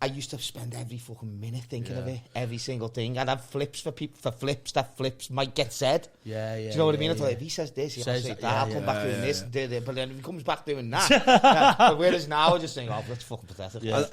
I used to spend every fucking minute thinking of it, every single thing, and have flips for people for flips that flips might get said. Yeah. Do you know what I mean? I thought if he says this, he'll say that. I'll come back doing this, but then if he comes back doing that, but whereas now I just think, oh, that's fucking pathetic. Yeah. You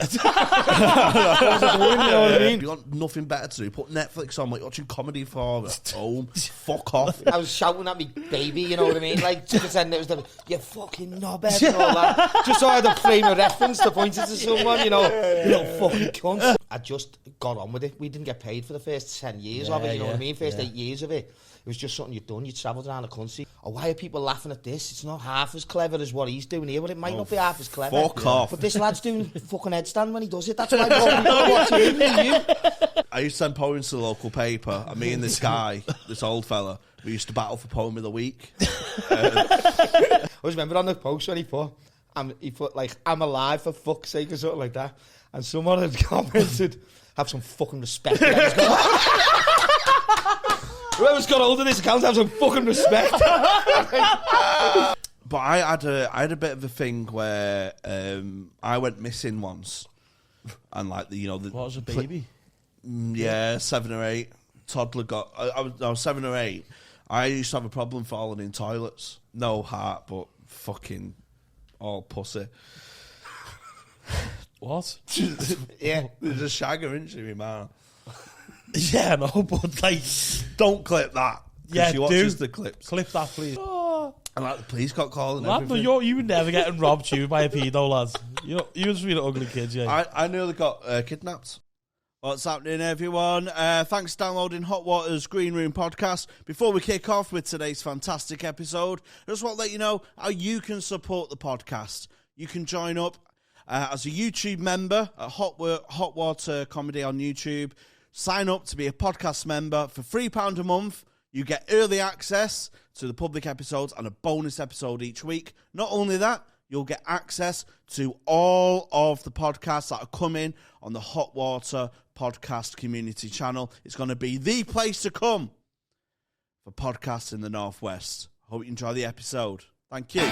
know what I mean? If you got nothing better to do, put Netflix on, like watching comedy for at home. Fuck off. I was shouting at me baby, you know what I mean? Like to pretend it was the you fucking knobhead and all that. Just so I had a frame of reference to point it to someone, you know, you little fucking cunt. I just got on with it. We didn't get paid for the first 10 years of it, you know what I mean? First 8 years of it. It was just something you'd done. You'd travelled around the country. Oh, why are people laughing at this? It's not half as clever as what he's doing here, but it might not be half as clever. Fuck off. But this lad's doing fucking headstand when he does it. That's why people watch you. I used to send poems to the local paper, and me and this guy, this old fella, we used to battle for poem of the week. I always remember on the post when he put like, I'm alive for fuck's sake or something like that. And someone had commented, have some fucking respect. Whoever's got hold of this account, have some fucking respect. But I had a bit of a thing where I went missing once, and like What was a baby? 7 or 8. Toddler got. I was 7 or 8. I used to have a problem falling in toilets. No heart, but fucking all pussy. What? Yeah, there's a shagger, isn't she, man? Yeah, no, but like, Don't clip that. Yeah, she watches the clips. clip that, please. And like the police got called and Lad, everything. you were never getting robbed you by a pedo, lads. You just being ugly kids, yeah. I nearly got kidnapped. What's happening, everyone? Thanks for downloading Hot Water's Green Room podcast. Before we kick off with today's fantastic episode, I just want to let you know how you can support the podcast. You can join up as a YouTube member at Hot Water Comedy on YouTube. Sign up to be a podcast member for £3 a month. You get early access to the public episodes and a bonus episode each week. Not only that, you'll get access to all of the podcasts that are coming on the Hot Water Podcast Community channel. It's going to be the place to come for podcasts in the Northwest. Hope you enjoy the episode. Thank you.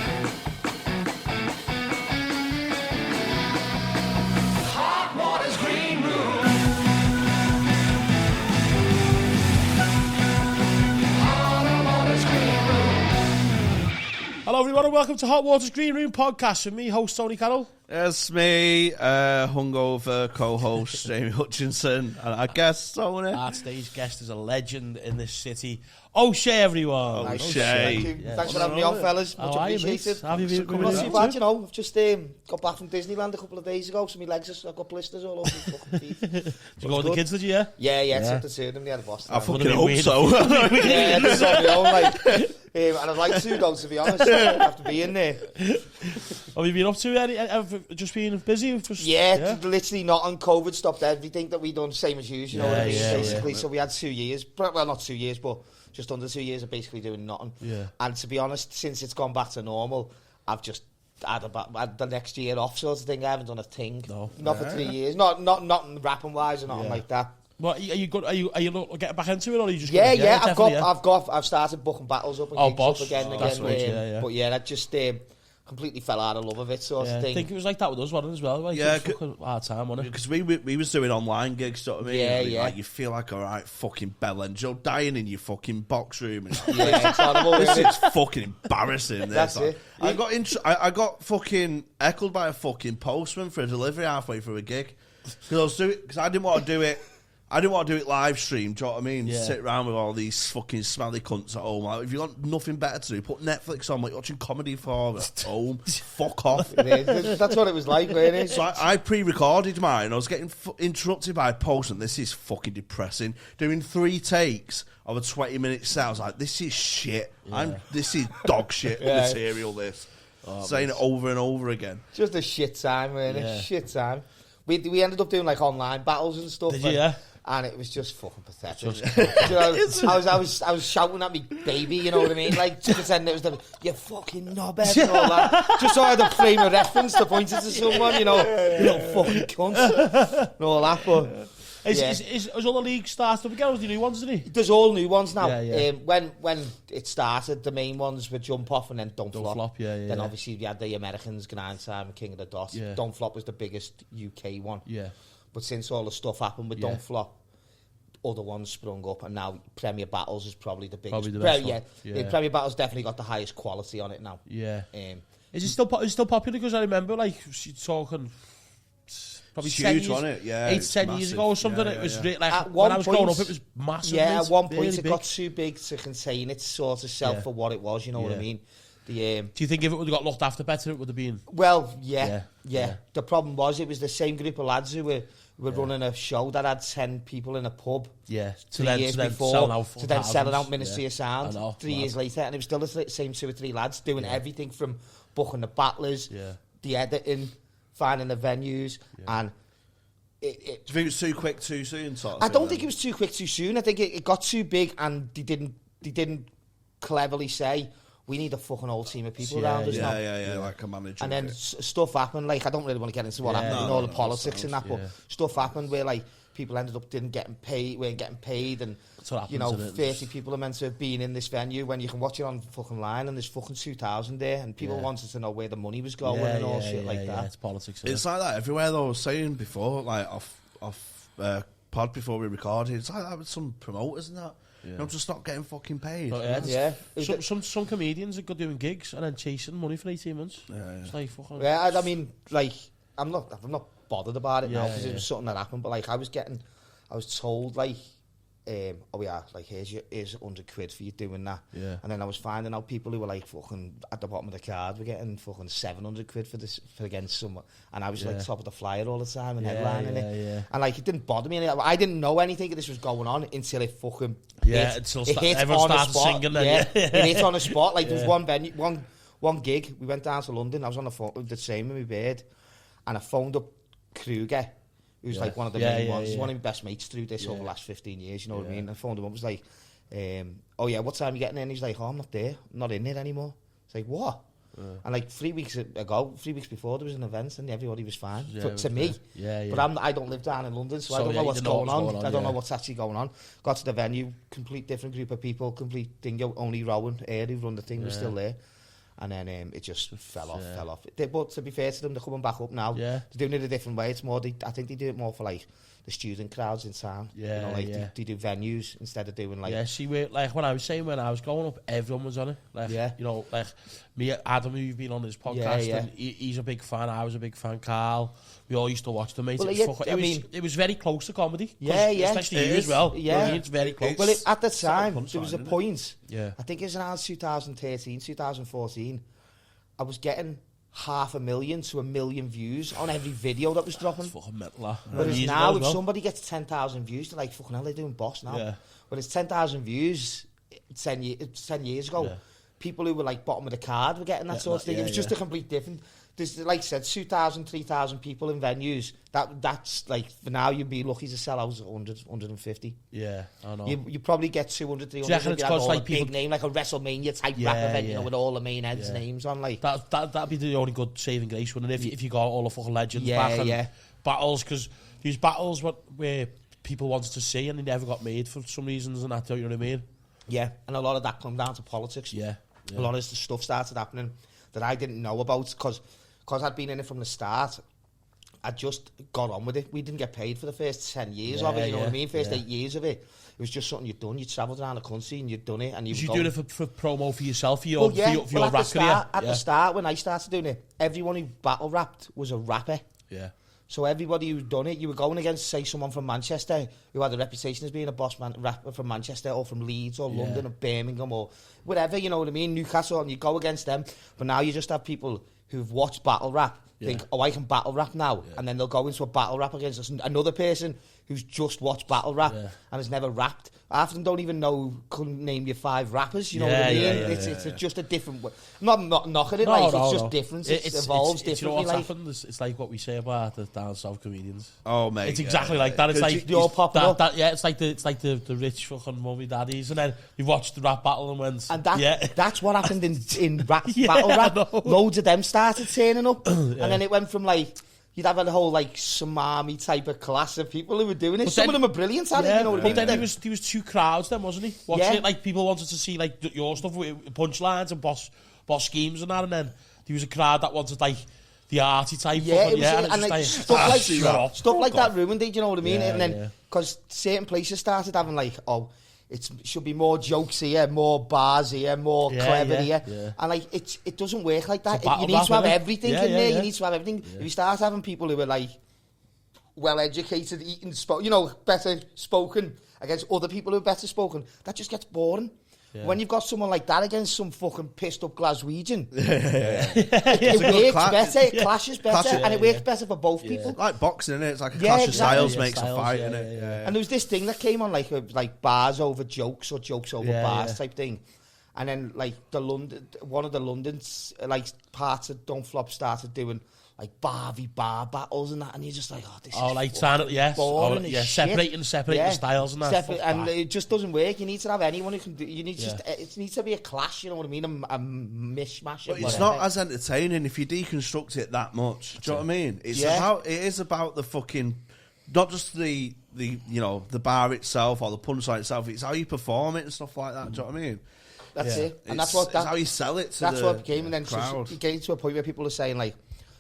Hot Water's Green Room. Hot Water's Green Room. Hello, everyone, and welcome to Hot Water's Green Room podcast with me, host Tony Carroll. It's me, hungover co-host Jamie Hutchinson, and I guess Tony. Our stage guest is a legend in this city. O'Shea, everyone. O'Shea. Thank you. Yeah. Thanks for having me on, fellas. Much How are you, appreciated. mate? How have you been? Not too bad, you know. I've just got back from Disneyland a couple of days ago, so my legs I've got blisters all over my fucking feet. Did you go with the kids, did you? Yeah. Yeah, took the two of them, they had a boss. I fucking Would've been hope weird. so. Yeah, this is on my own, like. And I'd like to, though, to be honest, after being there. Have you been up to any, just being busy? Yeah, literally not on COVID, stopped everything that we done, same as you know what I mean, basically. Yeah. So we had 2 years, well, not 2 years, but just under 2 years of basically doing nothing. Yeah. And to be honest, since it's gone back to normal, I've just had the next year off sort of thing. I haven't done a thing. No. Not for 3 years. Not rapping wise or nothing like that. Well, are you good? Are you getting back into it, or are you just? Yeah, definitely, I've started booking battles up and gigs boss. up again. That's right, yeah. But yeah, that just completely fell out of love of it sort of I thing. think it was like that with us, wasn't it, as well? Like, Yeah, it was fucking hard time, wasn't it? Because we was doing online gigs, you know what I mean? Yeah, And, yeah. Like, you feel like a right fucking bellend. Dying in your fucking box room. And Yeah, it's horrible. this isn't it? is fucking embarrassing. That's Like, it. I got fucking heckled by a fucking postman for a delivery halfway through a gig because I didn't want to do it. I didn't want to do it live stream, do you know what I mean? Yeah. Sit around with all these fucking smelly cunts at home. Like, if you got nothing better to do, put Netflix on, like watching comedy for at home. Fuck off. That's what it was like, wasn't it? So I pre-recorded mine. I was getting interrupted by a postman. This is fucking depressing. Doing 3 takes of a 20-minute set. I was like, this is shit. This is dog shit material, this. Saying it over and over again. Just a shit time, wasn't it? Shit time. We ended up doing like online battles and stuff. Did you, yeah? And it was just fucking pathetic. You know, I was shouting at me baby, you know what I mean? Like to pretend it was the you fucking knobhead and all that. Just so I had a frame of reference to point it to someone, you know, you little fucking cunt and all that. But Is all the league started up again? Was the new ones, didn't he? there's all new ones now. Yeah. When it started, the main ones were Jump Off and then Don't Flop. Then Obviously we had the Americans, Grind Time, King of the Dot. Yeah. Don't Flop was the biggest UK one. Yeah. But since all the stuff happened with Yeah. Don't Flop, other ones sprung up, and now Premier Battles is probably the biggest. Probably the best one. Yeah, Premier Battles definitely got the highest quality on it now. Yeah. Um, Is it still popular? Because I remember, like, she's talking probably It's 10 huge, years, wasn't it? Yeah, 8, it's 10 years massive. ago or something. Yeah, It was yeah. really, like, At when one I was growing point- up, it was massive. Yeah, mate. at one point Really it big. got too big to contain its sort of self Yeah. for what it was, you know what I Yeah. mean? The Do you think if it would have got looked after better, it would have been? Well, Yeah, yeah. yeah. The problem was it was the same group of lads who were running a show that had 10 people in a pub Yeah. 3 years before, to then selling out Ministry of Sound I know, 3 mad. years later, and it was still the same 2 or 3 lads doing everything from booking the battlers, Yeah. the editing, finding the venues, and it Do you think it was too quick, too soon? Sort of I thing, don't then? think it was too quick, too soon. I think it got too big, and they didn't cleverly say, we need a fucking whole team of people Yeah, around us now. Yeah, like a manager. And then stuff happened. Like, I don't really want to get into what Yeah, happened, no, and all no, the no, politics and that, but yeah. stuff happened where like people ended up weren't getting paid, and That's what you happens, know, isn't it? 30 people are meant to have been in this venue when you can watch it on fucking line, and there's fucking 2,000 there, and people Yeah. wanted to know where the money was going and all shit like Yeah, that. it's politics. Isn't It's it? like that everywhere, though. I was saying before, like off pod before we recorded. It's like that with some promoters and that. You know, just not getting fucking paid. But, yeah, Yeah, Some comedians are good doing gigs and then chasing money for 18 months. Yeah, yeah. It's like fucking. yeah. I mean, like, I'm not bothered about it now Yeah, because yeah. it was something that happened. But like, I was told like, oh yeah, like here's 100 quid for you doing that. Yeah. And then I was finding out people who were like fucking at the bottom of the card were getting fucking 700 quid for against someone, and I was Yeah. like top of the flyer all the time and Yeah, headlining yeah, it. yeah. And like it didn't bother me. I didn't know anything of this was going on until it fucking Yeah, hit. until It hit everyone on a started spot. singing then, Yeah, yeah. it hit on a spot. Like there was Yeah. one venue, one gig. We went down to London. I was on the phone with the same with my bird, and I phoned up Kruger, who's Yeah. like one of the Yeah, main yeah, ones. He's yeah. one of my best mates through this over the Yeah. last 15 years. You know what I Yeah. mean? I phoned him up. Was like, oh yeah, what time are you getting in? He's like, oh, I'm not there. I'm not in it anymore. It's like, what? And like 3 weeks before, there was an event and everybody was fine. Yeah, To it was me. good. Yeah. But I don't live down in London, so I So, don't yeah, know you what's didn't know going what was on. going on, I don't know yeah. what's actually going on. Got to the venue, complete different group of people, complete dingo, only Rowan, who run the thing, was Yeah. still there. And then it just fell off. Yeah. But to be fair to them, they're coming back up now. Yeah. They're doing it a different way. It's more, I think they do it more for like the student crowds in town. Yeah, you know, like yeah. they do venues instead of doing like... Yeah, see, like when I was saying when I was growing up, everyone was on it. Like, Yeah. you know, like me, Adam, who've been on this podcast, Yeah. and he's a big fan. I was a big fan. Carl, we all used to watch them, mate. Well, it was, yeah, fucking, I mean- it was very close to comedy. 'Cause Yeah, yeah. especially It you is. as well. Yeah. You know what I mean? It's very close. Well, at the It's not a time, punchline, there was a isn't it? point, Yeah. I think it was around 2013, 2014, I was getting 500,000 to 1 million views on every video that was dropping. It's fucking mental. That. Whereas Years now, ago if as well. somebody gets 10,000 views, they're like, fucking hell, they're doing boss now. Yeah. Whereas 10,000 views 10 years ago, Yeah. people who were like bottom of the card were getting that Yeah, sort of thing. yeah, It was just yeah. a complete different... There's, like I said, 2,000, 3,000 people in venues. That's like, for now, you'd be lucky to sell out 100, 150. Yeah, I know. You probably get 200, 300. reckon if it's you had 'cause, all like, a big people- name, like a WrestleMania type Yeah, rap event, you know, yeah. with all the main heads' Yeah. names on, like... That'd be the only good saving grace, wouldn't it? If you got all the fucking legends Yeah, back and yeah. battles, because these battles where people wanted to see and they never got made for some reasons and that, you know what I mean? Yeah, and a lot of that come down to politics. Yeah. A lot of the stuff started happening that I didn't know about because I'd been in it from the start. I just got on with it. We didn't get paid for the first 10 years of it, you know what I mean? First 8 years of it. It was just something you'd done. You'd travelled around the country and you'd done it. And Was you you were doing going... it for promo for yourself, for your, Well, yeah. for your Well, rap career? at the start, when I started doing it, everyone who battle rapped was a rapper. Yeah. So everybody who'd done it, you were going against, say, someone from Manchester who had a reputation as being a boss man rapper from Manchester or from Leeds or Yeah. London or Birmingham or whatever, you know what I mean, Newcastle, and you go against them. But now you just have people who've watched battle rap think, oh, I can battle rap now. Yeah. And then they'll go into a battle rap against another person who's just watched battle rap Yeah. and has never rapped. Half of them don't even know, couldn't name you 5 rappers, you know what I Yeah, mean? yeah, It's just a different way. I'm not knocking it, No, like, no, it's just no. different. It evolves you know differently. what's Like. happened? It's like what we say about the down south comedians. Oh, mate. It's exactly like that. It's 'Cause like you're all popping up. yeah, it's like the rich fucking mummy daddies, and then you watch the rap battle and went, And that, yeah, that's what happened in rap, Yeah, battle I rap. know. Loads of them started turning up. And then it went from like, you'd have a whole like Somali type of class of people who were doing it. But Some then- of them are brilliant at it, yeah, you know what I but mean? then there was 2 crowds then, wasn't he? Watching Yeah. it, like people wanted to see like your stuff with punchlines and boss schemes and that, and then there was a crowd that wanted like the arty type. Yeah, fucking, it was, and and it's like, just stuff like that ruined it, you know what I mean? Yeah, and then, yeah. because certain places started having like, oh, it should be more jokes here, more bars here, more Yeah, clever yeah, here. yeah. And like, it doesn't work like that. It's a battle You need to rap, have innit? everything Yeah, in yeah, there. yeah. You need to have everything. If you start having people who are like, well-educated, better spoken against other people who are better spoken, that just gets boring. Yeah. When you've got someone like that against some fucking pissed-up Glaswegian, It's a good it works cla- better, it clashes better, Clashes, and it works better for both people. Like boxing, innit? It's like a Yeah, clash exactly. of styles Yeah, makes styles, a fight, yeah, innit? yeah, And there was this thing that came on like bars over jokes or jokes over Yeah, bars yeah. type thing. And then like one of the London like parts of Don't Flop started doing like Barbie bar battles and that, and you're just like, oh, this is like fucking trying to, yes, boring oh, as yeah, shit. separating the styles and that. Separate, Fuck and that. it just doesn't work. You need to have anyone who can do. You need Yeah. it needs to be a clash. You know what I mean? A mishmash. But of it's whatever. not as entertaining if you deconstruct it that much. Do you know what I mean? It is about the fucking, not just the the bar itself or the punchline itself. It's how you perform it and stuff like that. Do you know what I mean? That's Yeah. it, and It's how you sell it to that's the what it became. And then crowd. you get to a point where people are saying like,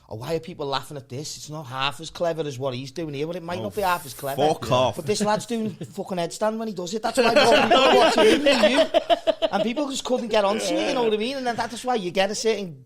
oh, why are people laughing at this? It's not half as clever as what he's doing here, but it might not be half as clever. fuck off. But this lad's doing fucking headstand when he does it. That's why more people are watching him than you. And people just couldn't get onto it, you know what I mean? And then that's why you get a certain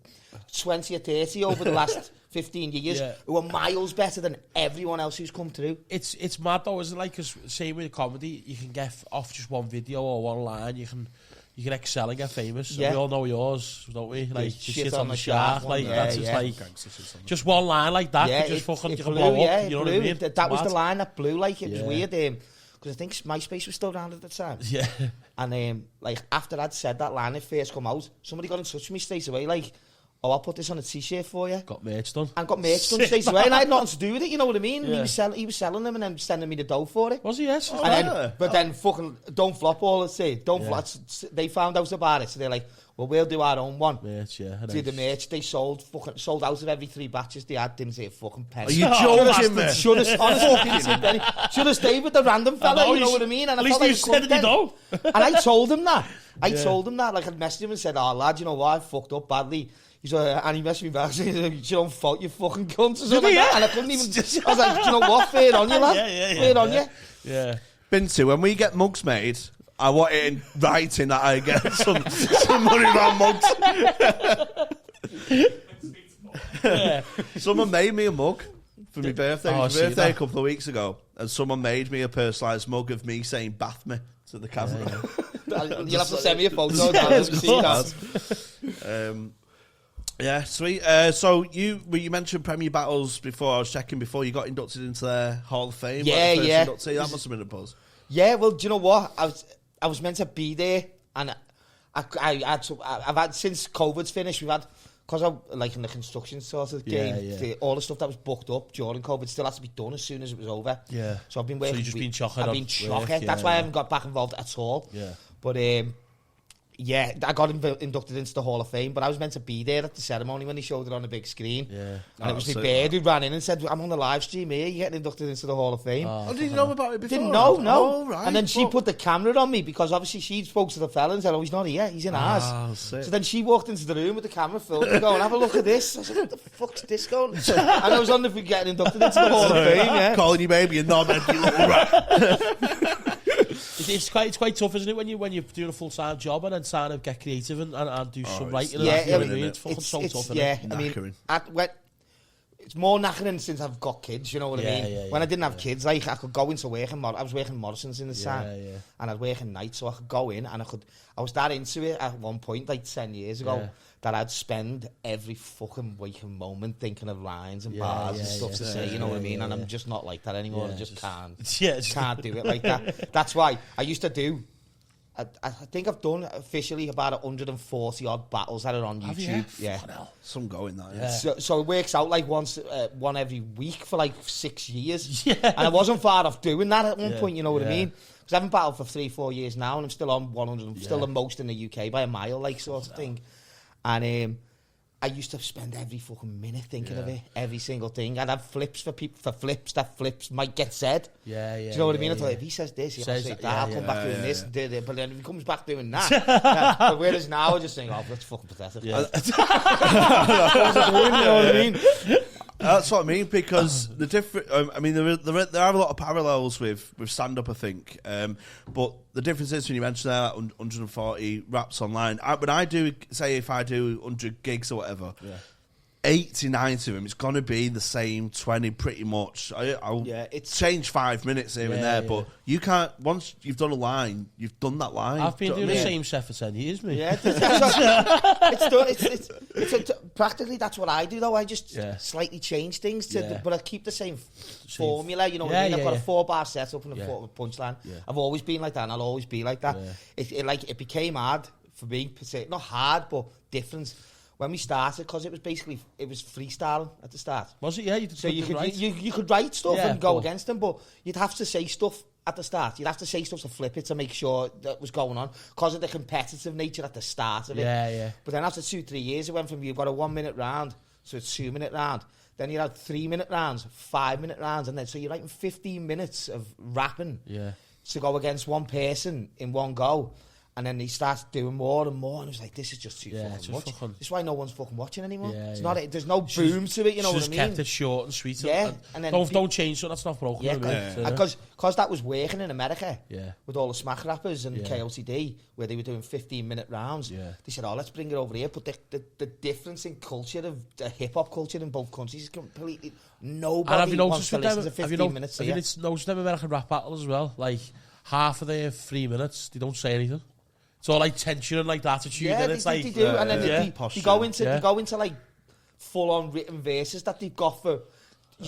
20 or 30 over the last 15 years Yeah. who are miles better than everyone else who's come through. It's mad though, isn't it? Like, 'cause same with comedy, you can get off just one video or one line, you can excel and get famous. Yeah. And we all know yours, don't we? Like, Shit shit on on the the shark shark, one, like, yeah, that's yeah. just like, just one line like that, you just fucking, you can blow blew, up, you know blew. what I mean? That was Mad. the line that blew, like, it was Yeah. weird, because I think MySpace was still around at the time. Yeah. And like after I'd said that line, it first come out, somebody got in touch with me straight away, like, oh, I'll put this on a t-shirt for you. Got merch done. And got merch done straight away, and I had nothing to do with it, you know what I mean? Yeah. He was selling them and then sending me the dough for it. Was he? Yes. And then, but then fucking Don't Flop all the say, Don't Flop, they found out about it, so they're like, well, we'll do our own one. Merch, yeah. Did the merch, they sold out of every 3 batches they had, didn't say a fucking penny. Are you joking, man? Should have, honestly, didn't say a penny. Should have stayed with the random fella, you know what I mean? And At I least felt you like said it, you know. and I told him that. Told him that. Like, I'd messaged him and said, oh, lad, you know what? I fucked up badly. He's like, and he messaged me back saying, it's your own fault, you fucking cunt, or something like that. And I couldn't even, I was like, do you know what? Fair on you, lad. Fair on you. Yeah. Bintu, when we get mugs made, I want it in writing that I get some money around mugs. Someone made me a mug for my birthday. Oh, It I was see my birthday a that. couple of weeks ago, and someone made me a personalised mug of me saying "bath me" to the camera. You'll have to send me a photo. Dan, Yes, let me see that. Yeah, sweet. So you mentioned Premier Battles before. I was checking before you got inducted into their Hall of Fame. Yeah, Like the first yeah. inductee. That must have been a buzz. Yeah, well, do you know what? I was meant to be there, and I've had since COVID's finished. We've had, because I'm like in the construction sort of game, all the stuff that was booked up during COVID still had to be done as soon as it was over. Yeah. So I've been So working. you've just been chocker I've on been work, chocker. That's yeah, why I yeah. haven't got back involved at all. Yeah. But yeah, I got inducted into the Hall of Fame, but I was meant to be there at the ceremony when they showed it on the big screen. Yeah. And it was Oh, my so- bird who ran in and said, I'm on the live stream here, you're getting inducted into the Hall of Fame. Oh, did you know about it before? Didn't know, no. Oh, right. And then she Fuck. put the camera on me because obviously she spoke to the fella and said, oh, he's not here, he's in ours. Oh, sick. So then she walked into the room with the camera filmed and going, have a look at this. I said, what the fuck's this going? And I was on the getting inducted into the Hall of Fame, yeah. Calling you baby and knobhead, you little rat. It's quite tough, isn't it, when you're doing a full-time job and then trying to get creative and do some writing. yeah, and that, you know I what I mean, mean? It's fucking so tough, isn't yeah, it? I mean, Knackering. it's more knackering since I've got kids, you know what I Yeah, mean? yeah, when yeah, I didn't have kids, like, I could go into work, I was working Morrison's in the time, yeah. and I'd work at night, so I could go in, and I was that into it at one point, like 10 years ago, Yeah. that I'd spend every fucking waking moment thinking of lines and Yeah, bars and yeah, stuff yeah. to say, you know what I mean? yeah, And I'm yeah. just not like that anymore, Yeah, I just can't. Yeah, just- Can't do it like that. That's why I used to do. I think I've done officially about 140 odd battles that are on Have YouTube. you? Yeah. Fucking hell. Some going that, yeah. Yeah. So it works out like one every week for like 6 years. Yeah. And I wasn't far off doing that at one Yeah, point, you know what I yeah. mean? Because I haven't battled for 3-4 years now, and I'm still on 100, I'm still Yeah. the most in the UK by a mile, like sort of thing. And I used to spend every fucking minute thinking of it, every single thing. I'd have flips for people, for flips that flips might get said. Yeah. Do you know what I mean? I thought, if he says this, he'll say that. I'll come back doing this and do that. But then if he comes back doing that, but whereas now I just think, oh, that's fucking pathetic. Yeah. What was I doing? You know what I mean? That's what I mean, because the different. I mean, there are a lot of parallels with stand up, I think. But the difference is when you mention that 140 raps online. When I do, say, if I do 100 gigs or whatever, 80, 90 of them, it's going to be the same 20 pretty much. I'll change 5 minutes here and there, but you can't. Once you've done a line, you've done that line. I've been doing the same set for 10 years, mate. Yeah, it's practically that's what I do though. I just slightly change things but I keep the same formula. You know what I mean? I've got a 4-bar setup and a 4 punchline. I've always been like that, and I'll always be like that. It became hard for me per se, not hard, but different when we started, because it was freestyling at the start. Was it? Yeah, you could write stuff and go against them, but you'd have to say stuff at the start. You'd have to say stuff to flip it to make sure that was going on because of the competitive nature at the start of it. Yeah. But then after 2-3 years, it went from you've got a 1 minute round, so it's 2 minute round. Then you had 3 minute rounds, 5 minute rounds, and then so you're writing 15 minutes of rapping to go against one person in one go. And then he starts doing more and more, and it was like, this is just too fucking much. This is why no one's fucking watching anymore. It's not. There's no boom to it, you know what I mean? Just kept it short and sweet. Yeah, and then don't change something that's not broken. Yeah, because that was working in America. Yeah, with all the smack rappers and KLTD, where they were doing 15-minute rounds. Yeah, they said, "Oh, let's bring it over here." But the difference in culture of the hip hop culture in both countries is completely nobody wants to listen to 15 minutes. Have you noticed them American rap battles as well? Like half of their 3 minutes, they don't say anything. It's all like tension and like the attitude, and it's like they do, and then they go into like full on written verses that they've got for.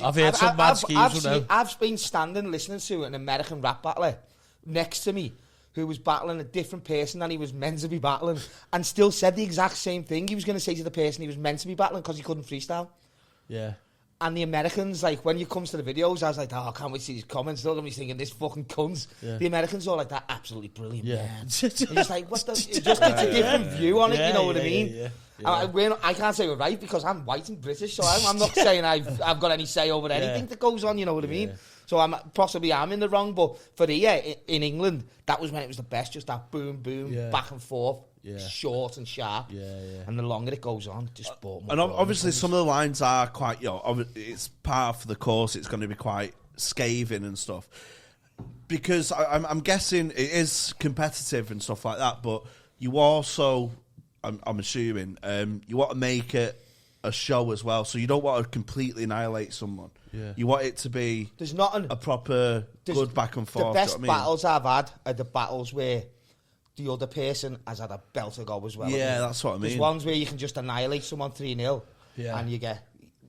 I've heard some mad schemes. I've been standing listening to an American rap battler next to me who was battling a different person than he was meant to be battling, and still said the exact same thing he was going to say to the person he was meant to be battling because he couldn't freestyle. Yeah. And the Americans, like, when it comes to the videos, I was like, oh, I can't wait to see these comments. They're going to be thinking, this fucking cunt. Yeah. The Americans are like, that absolutely brilliant, man. It's like, what the... It's a different view on it, you know what I mean? I can't say we're right because I'm white and British, so I'm not saying I've got any say over anything that goes on, you know what I mean? So I'm in the wrong, but for in England, that was when it was the best, just that boom, boom, back and forth. Short and sharp, and the longer it goes on, just more. And obviously, some of the lines are quite, it's part of the course. It's going to be quite scathing and stuff, because I'm guessing it is competitive and stuff like that. But you also, I'm assuming, you want to make it a show as well. So you don't want to completely annihilate someone. Yeah. You want it to be a proper good back and forth. The best battles I've had are the battles where the other person has had a belt to go as well. Yeah, that's what I mean. There's ones where you can just annihilate someone 3-0 and it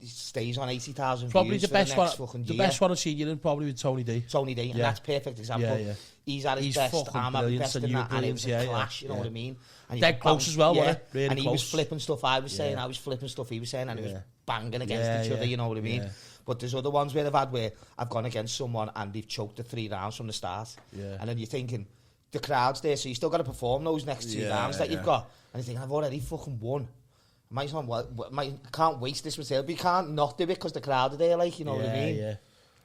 stays on 80,000 views. Probably the best one. The best one I've seen you in probably with Tony D. And that's a perfect example. He's at his best, I'm at my best in that, and it was a clash, you know what I mean? And dead close as well, wasn't it? Really and he close. was flipping stuff I was saying, I was flipping stuff he was saying, and it was banging against each other, you know what I mean? But there's other ones where I've gone against someone and they've choked the 3 rounds from the start. And then you're thinking, the crowd's there, so you still got to perform those next 2 rounds that you've got. And you think, I've already fucking won. Can't waste this material, but you can't not do it because the crowd are there, like, you know what I mean? Yeah.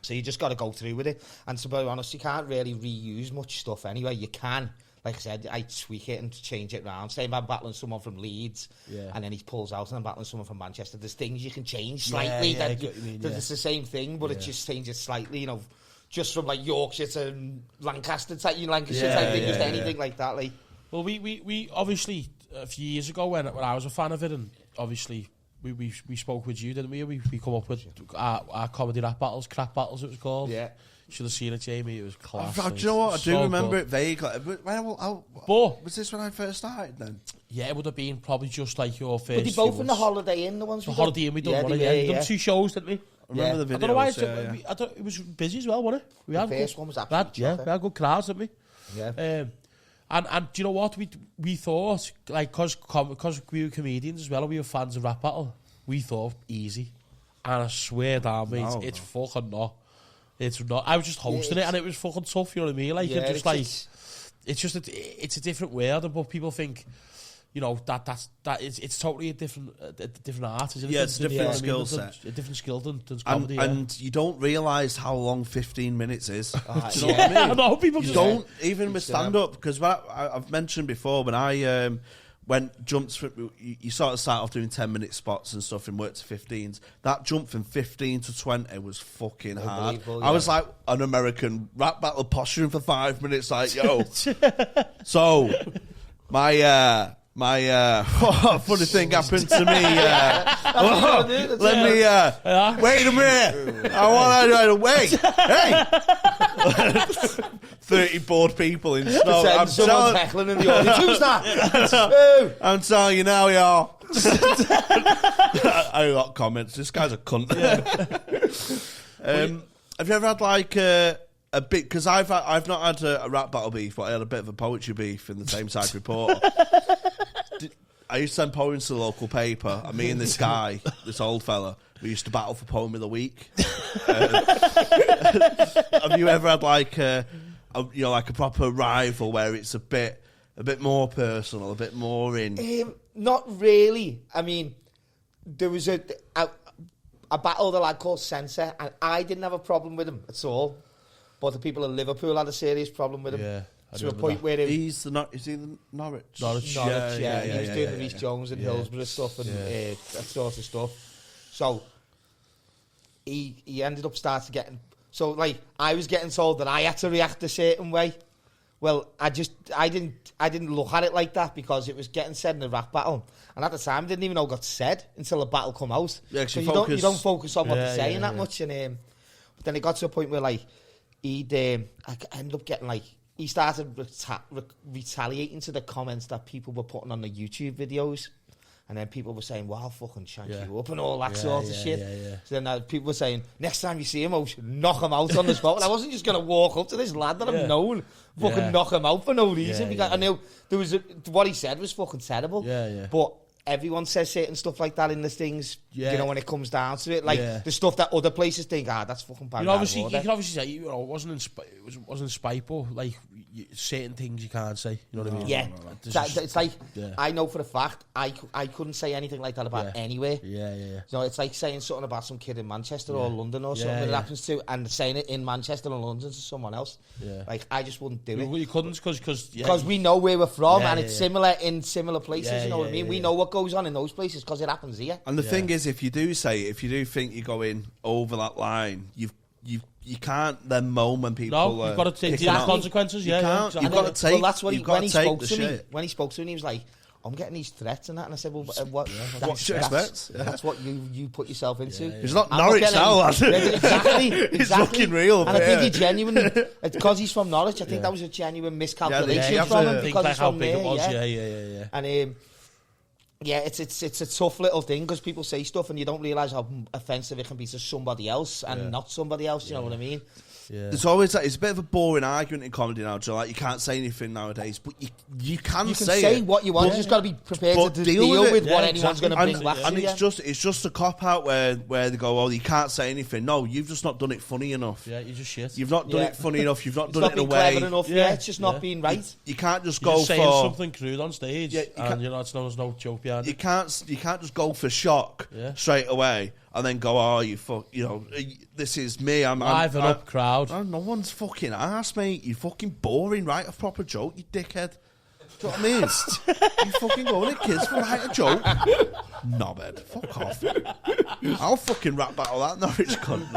So you just got to go through with it. And to be honest, you can't really reuse much stuff anyway. You can, like I said, I tweak it and change it round. Say if I'm battling someone from Leeds, and then he pulls out and I'm battling someone from Manchester. There's things you can change slightly. It's the same thing, but it just changes slightly, you know. Just from like Yorkshire to Lancaster type, Lancashire type thing, just anything like that. Like, well, we obviously a few years ago when I was a fan of it, and obviously we spoke with you, didn't we? We come up with our comedy rap battles, crap battles, it was called. Yeah, you should have seen it, Jamie. It was class. Do you know what? I do remember it vaguely. But was this when I first started then? Yeah, it would have been probably just like your first. Were they both in the Holiday Inn, the ones we done? Holiday Inn, we done one. We done 2 shows, didn't we? I remember the videos. I don't know why it was busy as well, wasn't it? The first one was absolutely we had good crowds, didn't we? Yeah. And do you know what? We thought, like, because we were comedians as well, and we were fans of rap battle, we thought easy. And I swear down, mate, it's fucking not. It's not. I was just hosting it, and it was fucking tough, you know what I mean? Like, it's just a different world, but people think, you know, it's totally a different art, isn't it? Yeah, it's a different skill Than- set. a different skill than comedy. And you don't realise how long 15 minutes is. Do you know yeah. what I mean? I know people You just don't, even with stand-up, because I've mentioned before, when I jumped from, you sort of start off doing 10-minute spots and stuff and work to 15s. That jump from 15 to 20 was fucking hard. Unbelievable, I was like an American rap battle posturing for 5 minutes, like, yo. So, my funny thing happened to me. Wait a minute. I want to wait. Hey. 30 bored people in snow. I'm someone's heckling in the audience. Who's that? I'm telling you now, y'all. I got comments. This guy's a cunt. Have you ever had like a bit? Because I've not had a rap battle beef, but I had a bit of a poetry beef in the Same Side Reporter. I used to send poems to the local paper, and me and this guy, this old fella, we used to battle for Poem of the Week. Have you ever had like like a proper rival where it's a bit more personal, a bit more in? Not really. I mean, there was a battle the lad called Censor, and I didn't have a problem with him at all. But the people in Liverpool had a serious problem with him. Yeah. To a point where is he the Norwich? Norwich, yeah. He was doing the Rhys Jones and Hillsborough stuff and that sort of stuff. So he ended up starting getting... So, like, I was getting told that I had to react a certain way. Well, I didn't look at it like that because it was getting said in a rap battle. And at the time, I didn't even know what got said until the battle come out. Yeah, so you don't focus on what they're saying that much. And but then it got to a point where, like, I ended up getting, like... He started retaliating to the comments that people were putting on the YouTube videos. And then people were saying, well, I'll fucking shank you up and all that sort of shit. Yeah. So then people were saying, next time you see him, I should knock him out on the spot. And I wasn't just going to walk up to this lad that I've known, fucking knock him out for no reason. Because I knew there was what he said was fucking terrible. But everyone says certain stuff like that in the things, you know, when it comes down to it. Like the stuff that other places think, that's fucking bad. You can obviously say, you know, it wasn't in spite, but like certain things you can't say. You know what I mean? Yeah. It's like, I know for a fact, I couldn't say anything like that about anywhere. Yeah. So it's like saying something about some kid in Manchester or London or something that happens to, and saying it in Manchester or London to someone else. Yeah. Like, I just wouldn't do it. You couldn't because we know where we're from and it's similar in similar places, you know what I mean? We know what goes on in those places because it happens here. And the thing is, if you do think you're going over that line, you can't then moan when people. No, you've got to take the consequences. You can't. Exactly. You've got to take. Well, that's what when he spoke to me. Shit. When he spoke to me, he was like, "I'm getting these threats and that," and I said, "Well, what? That's what you put yourself into." He's not Norwich now, lad. Exactly. He's looking real. And I think he genuinely, because he's from Norwich, I think that was a genuine miscalculation from him because he's from there. Yeah. And it's a tough little thing because people say stuff and you don't realise how offensive it can be to somebody else and not somebody else. You know what I mean? Yeah. It's always like, it's a bit of a boring argument in comedy now, Joe. Like, you can't say anything nowadays, but you can say what you want. You just got to be prepared to deal with what anyone's going to bring back. And it's just a cop out where they go, "Oh, you can't say anything." No, you've just not done it funny enough. Yeah, you're just shit. You've not done it funny enough. You've not done it in a way. Clever enough. Yeah, it's just not being right. You can't just you're go just saying for something crude on stage, and you know it's no joke behind it. You can't just go for shock straight away. And then go, this is me. I'm live and up crowd. No one's fucking ass, mate. You fucking boring. Write a proper joke, you dickhead. Do you know what I mean? You fucking going at kids for writing a joke. Knobhead. Fuck off. I'll fucking rap battle that Norwich cunt.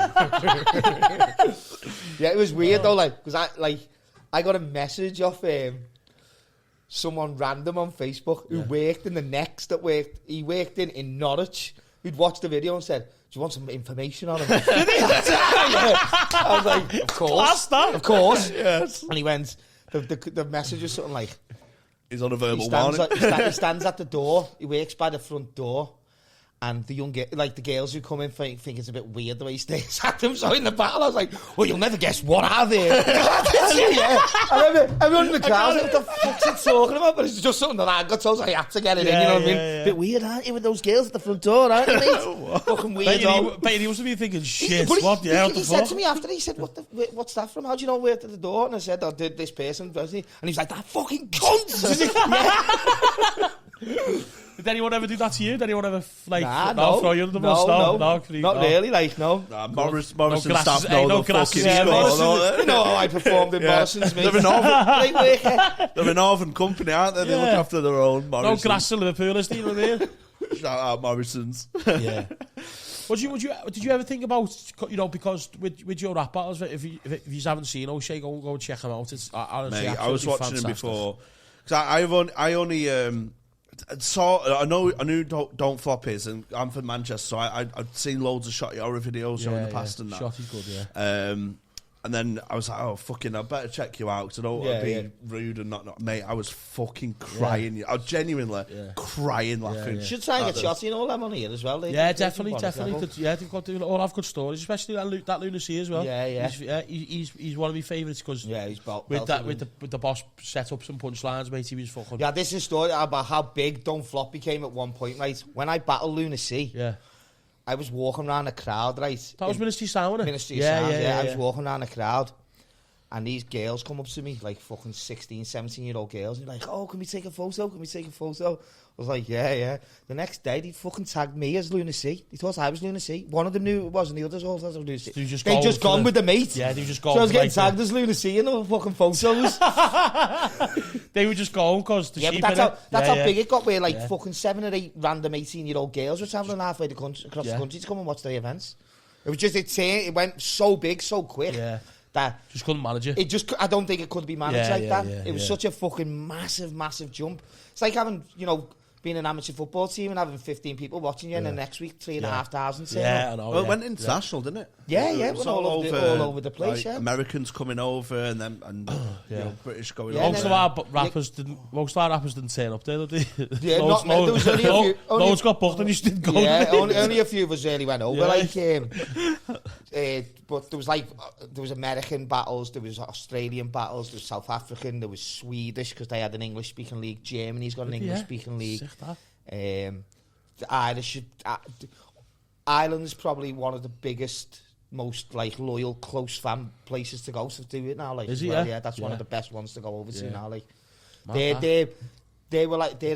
Yeah, it was weird though, because I got a message off someone random on Facebook who worked in the next he worked in Norwich. Who'd watched the video and said, "Do you want some information on him?" I was like, "Of course, of course." Yes. And he went. The message was something like, "He's on a verbal warning." He stands at the door. He works by the front door, and the the girls who come in think it's a bit weird the way he stares at them. So in the battle, I was like, "Well, you'll never guess what are they?" And everyone in the crowd was like, "What the fuck's he talking about?" But it's just something that I got told, so I had to get it in. You know what I mean? A bit weird, aren't you, with those girls at the front door, aren't you, mate? Fucking weird. But he must be thinking, "Shit, what the hell?" He said fuck? to me after, he said, "What's that from? How do you know where at the door?" And I said, "I did this person." And he's like, "That fucking cunt." Did anyone ever do that to you? Did anyone ever no, throw you under the bus? not really. Like no. Morrison grasses, staff know no the grasses, fucking yeah, score. Morrison, you know how I performed in Morrison's, mate. They're an Northern, Great worker. they're a Northern company, aren't they? They look after their own. No Morrisons. grass in Liverpool, is there? You know what I mean? Shout out Morrisons. Yeah. Did you ever think about, you know, because with your rap battles, if you haven't seen O'Shea, go and check him out. It's honestly, Mate, I was watching fantastic. him before because I only saw. I knew Don't Flop is, and I'm from Manchester, so I'd seen loads of Shotty horror videos in the past and that. Shotty's good, yeah. And then I was like, oh, fucking, I better check you out because I don't want to be rude and not. Mate, I was fucking crying. Yeah. I was genuinely crying, laughing. You should try and get Shotty and all them on here as well. Definitely. They've got to all have good stories, especially that Lunacy as well. Yeah. He's one of my favourites because he's with the boss set up some punchlines, mate. He was fucking. Yeah, this is a story about how big Don't Flop became at one point, right? When I battled Lunacy, I was walking around the crowd, right? That was Ministry Sound, wasn't it? Ministry Sound, I was walking around the crowd, and these girls come up to me, like fucking 16, 17-year-old girls, and they're like, oh, can we take a photo? Can we take a photo? I was like, yeah. The next day, they fucking tagged me as Lunacy. They thought I was Lunacy. One of them knew it was, and the others all thought I was Lunacy. They just gone with the mate. Yeah, they just gone. So I was getting tagged as Lunacy in all the fucking photos. They were just going because the sheep. But that's how big it got. Where like fucking 7 or 8 random 18-year-old girls were travelling halfway across the country to come and watch the events. It was just it went so big, so quick that just couldn't manage it. I don't think it could be managed like that. It was such a fucking massive jump. It's like having, you know, being an amateur football team and having 15 people watching you, and then next week 3,500. Yeah, I know. Well, it went international, didn't it? Yeah, it went all over the place. Like, Americans coming over and you know, British going over. Most of our rappers didn't turn up there, did they? Yeah, not many. There was only a few. Loads got booked and you just didn't go. Yeah, only a few of us really went over. Like, but there was American battles, there was Australian battles, there was South African, there was Swedish because they had an English-speaking league. Germany's got an English-speaking league. The Irish, Ireland is probably one of the biggest, most like loyal, close fan places to go to do it now. Like, is it? Yeah, that's one of the best ones to go over to now. Like, they're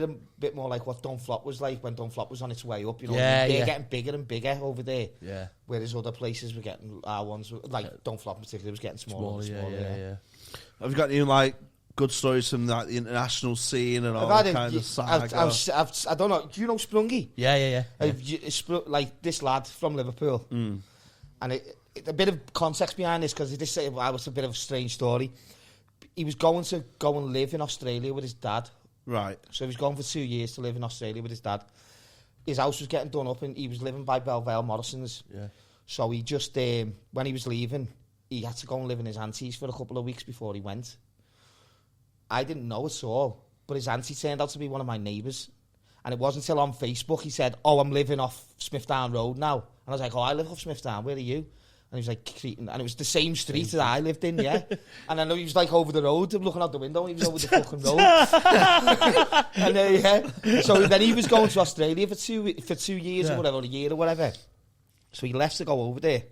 a bit more like what Don't Flop was like when Don't Flop was on its way up. You know, they're getting bigger and bigger over there. Yeah. Whereas other places were getting, our ones like Don't Flop in particular was getting smaller and smaller. Yeah. Have you got any like good stories from like the international scene and all that kind of saga? I don't know. Do you know Sprungy? Yeah. Like this lad from Liverpool, and a bit of context behind this because I was a bit of a strange story. He was going to go and live in Australia with his dad. Right. So he was going for 2 years to live in Australia with his dad. His house was getting done up and he was living by Belvale Morrison's. Yeah. So he just, when he was leaving, he had to go and live in his auntie's for a couple of weeks before he went. I didn't know at all, but his auntie turned out to be one of my neighbours. And it wasn't until on Facebook he said, oh, I'm living off Smithdown Road now. And I was like, oh, I live off Smithdown, where are you? And he was like, Cretan. And it was the same street that I lived in, yeah. And I know he was like over the road, looking out the window, he was over the fucking road. And so then he was going to Australia for 2 years or whatever, a year or whatever. So he left to go over there.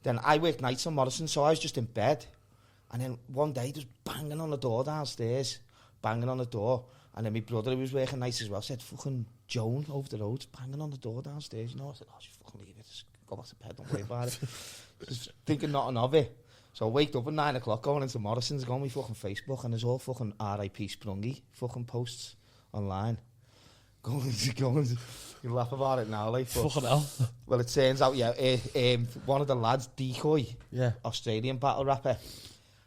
Then I worked nights on Morrison, so I was just in bed. And then one day, just banging on the door downstairs, banging on the door. And then my brother, who was working nights as well, said, fucking Joan over the road, banging on the door downstairs. You know, I said, oh, just fucking leave it. Just go back to bed, don't worry about it. Just thinking nothing of it. So I waked up at 9 o'clock, going into Morrison's, going on my fucking Facebook, and there's all fucking R.I.P. Sprungy fucking posts online. Going, you laugh about it now, like. Fucking hell. Well, it turns out, one of the lads, Decoy, Australian battle rapper,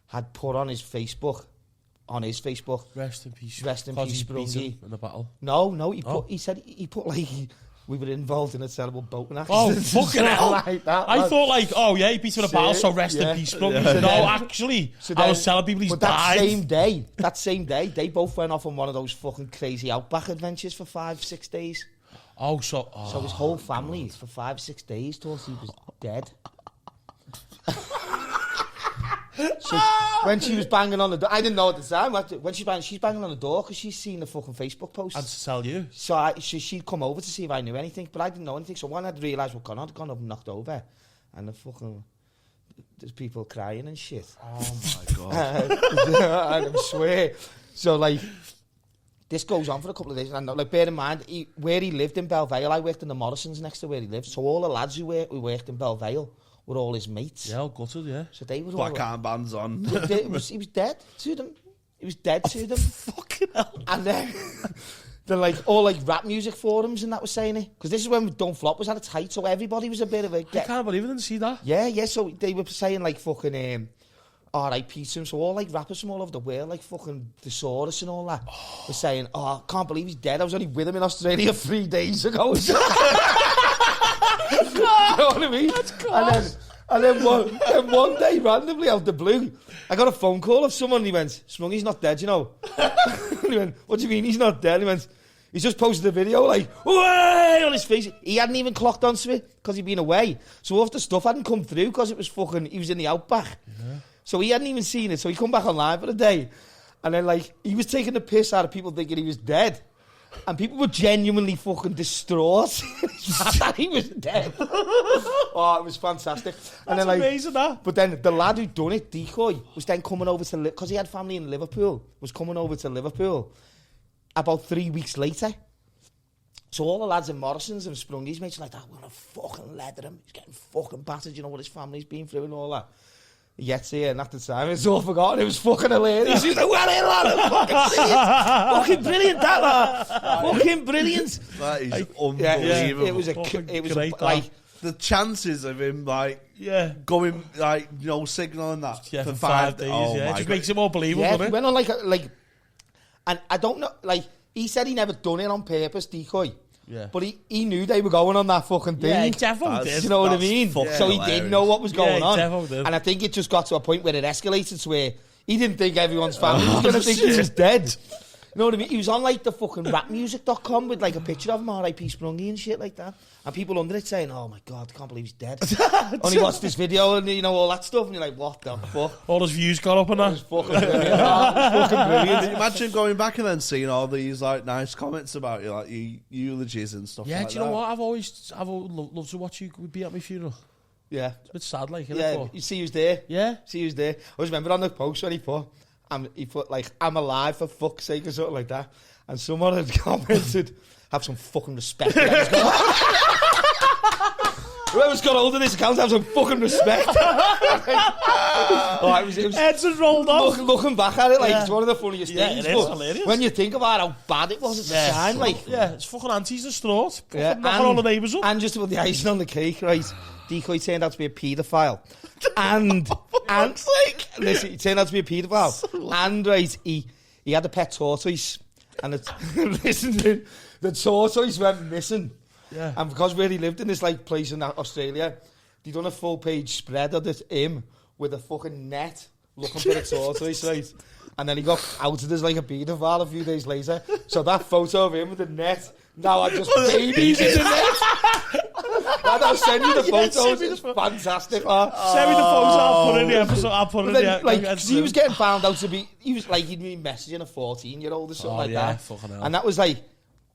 had put on his Facebook, rest in peace, Sprungy. In the battle. No, he said he put like we were involved in a terrible boating accident. Oh, fucking hell. Like that, I thought like, oh yeah, he beat in a battle, so rest in peace, Sprungy. No, actually, I was telling people he's died. That same day, they both went off on one of those fucking crazy outback adventures for 5-6 days. So his whole family for 5-6 days thought he was dead. So when she was banging on the door, I didn't know at the time. When she's banging on the door because she's seen the fucking Facebook post. And to tell you. So she'd come over to see if I knew anything, but I didn't know anything. So when I'd realised what I'd gone up and knocked over, and there's people crying and shit. Oh my god! I swear. So like, this goes on for a couple of days. And like, bear in mind, where he lived in Belvale, I worked in the Morrisons next to where he lived. So all the lads who worked in Belvale were all his mates. Yeah, all gutted, yeah. So they were Black all... armbands on. He was dead to them. He was dead to them. Fucking hell. And then... They're like all like rap music forums and that was saying it. Because this is when Don't Flop was at its height, so everybody was a bit of a... I can't believe I didn't see that. Yeah, so they were saying like fucking... R.I.P. to him, so all like rappers from all over the world, like fucking Thesaurus and all that, were saying, I can't believe he's dead. I was only with him in Australia 3 days ago. You know what I mean? That's class. And then one day, randomly out the blue, I got a phone call of someone, and he went, Smuggy's not dead, you know. And he went, what do you mean he's not dead? He went, he's just posted a video like, way on his face. He hadn't even clocked onto it because he'd been away. So half the stuff hadn't come through because it was fucking, he was in the outback. Yeah. So he hadn't even seen it. So he come back online for the day. And then, like, he was taking the piss out of people thinking he was dead. And people were genuinely fucking distraught that he was dead. Oh, it was fantastic. And That's then, like, amazing, that. But then the lad who done it, Decoy, was then coming over to... Because he had family in Liverpool. Was coming over to Liverpool about 3 weeks later. So all the lads in Morrison's and Sprungies, mates, like, we're going to fucking leather him. He's getting fucking battered. You know what his family's been through and all that. He gets here, and at the time, it's all forgotten. It was fucking hilarious. He was like, well, in, lad, fucking brilliant, that, lad. Fucking brilliant. That is unbelievable. It was great, like... The chances of him, like, going, like, you know, signaling that for 5 days. Oh, yeah, it just makes it more believable, yeah, doesn't it? He went on, like... And I don't know, like, he said he never done it on purpose, Decoy. Yeah. But he knew they were going on that fucking thing. Yeah, he definitely did. You know what I mean? So he did know what was going on. Definitely did. And I think it just got to a point where it escalated to where he didn't think everyone's family was going to think he was dead. You know what I mean? He was on like the fucking rapmusic.com with like a picture of him, R.I.P. Sprungy and shit like that. And people under it saying, oh my God, I can't believe he's dead. Only watched this video and, you know, all that stuff. And you're like, what the fuck? All his views got up on that. It was fucking brilliant. It was fucking brilliant. Imagine going back and then seeing all these like nice comments about you, like eulogies and stuff. Yeah, like do you know what? I've always loved to watch you be at my funeral. Yeah. It's a bit sad, like, isn't Yeah, it? you see who's there. Yeah. See who's there. I always remember on the post when he put like, I'm alive for fuck's sake or something like that. And someone had commented, have some fucking respect. Whoever's got hold of this account, have some fucking respect. Oh, it was Edson rolled off. Looking back at it, like, it's one of the funniest things. it is hilarious. When you think about how bad it was at the time, like... Yeah, it's fucking aunties distraught. Yeah, Knocking all the neighbours up. And just about the icing on the cake, right? Decoy turned out to be a paedophile. And listen, he turned out to be a paedophile. And, right, he had a pet tortoise. And listen, the tortoise went missing. Yeah. And because where he lived in this like place in Australia, they done a full page spread of this him with a fucking net looking for the tortoise, right? And then he got outed as like a paedophile a few days later. So that photo of him with the net, now I just babies in the net. And I'll send you the photos. It's fantastic. Send me the photos. I'll put it in the episode. I'll put it in the like, cause he was getting found out to be. He was like he'd been messaging a 14-year-old or something like that. Fucking hell. And that was like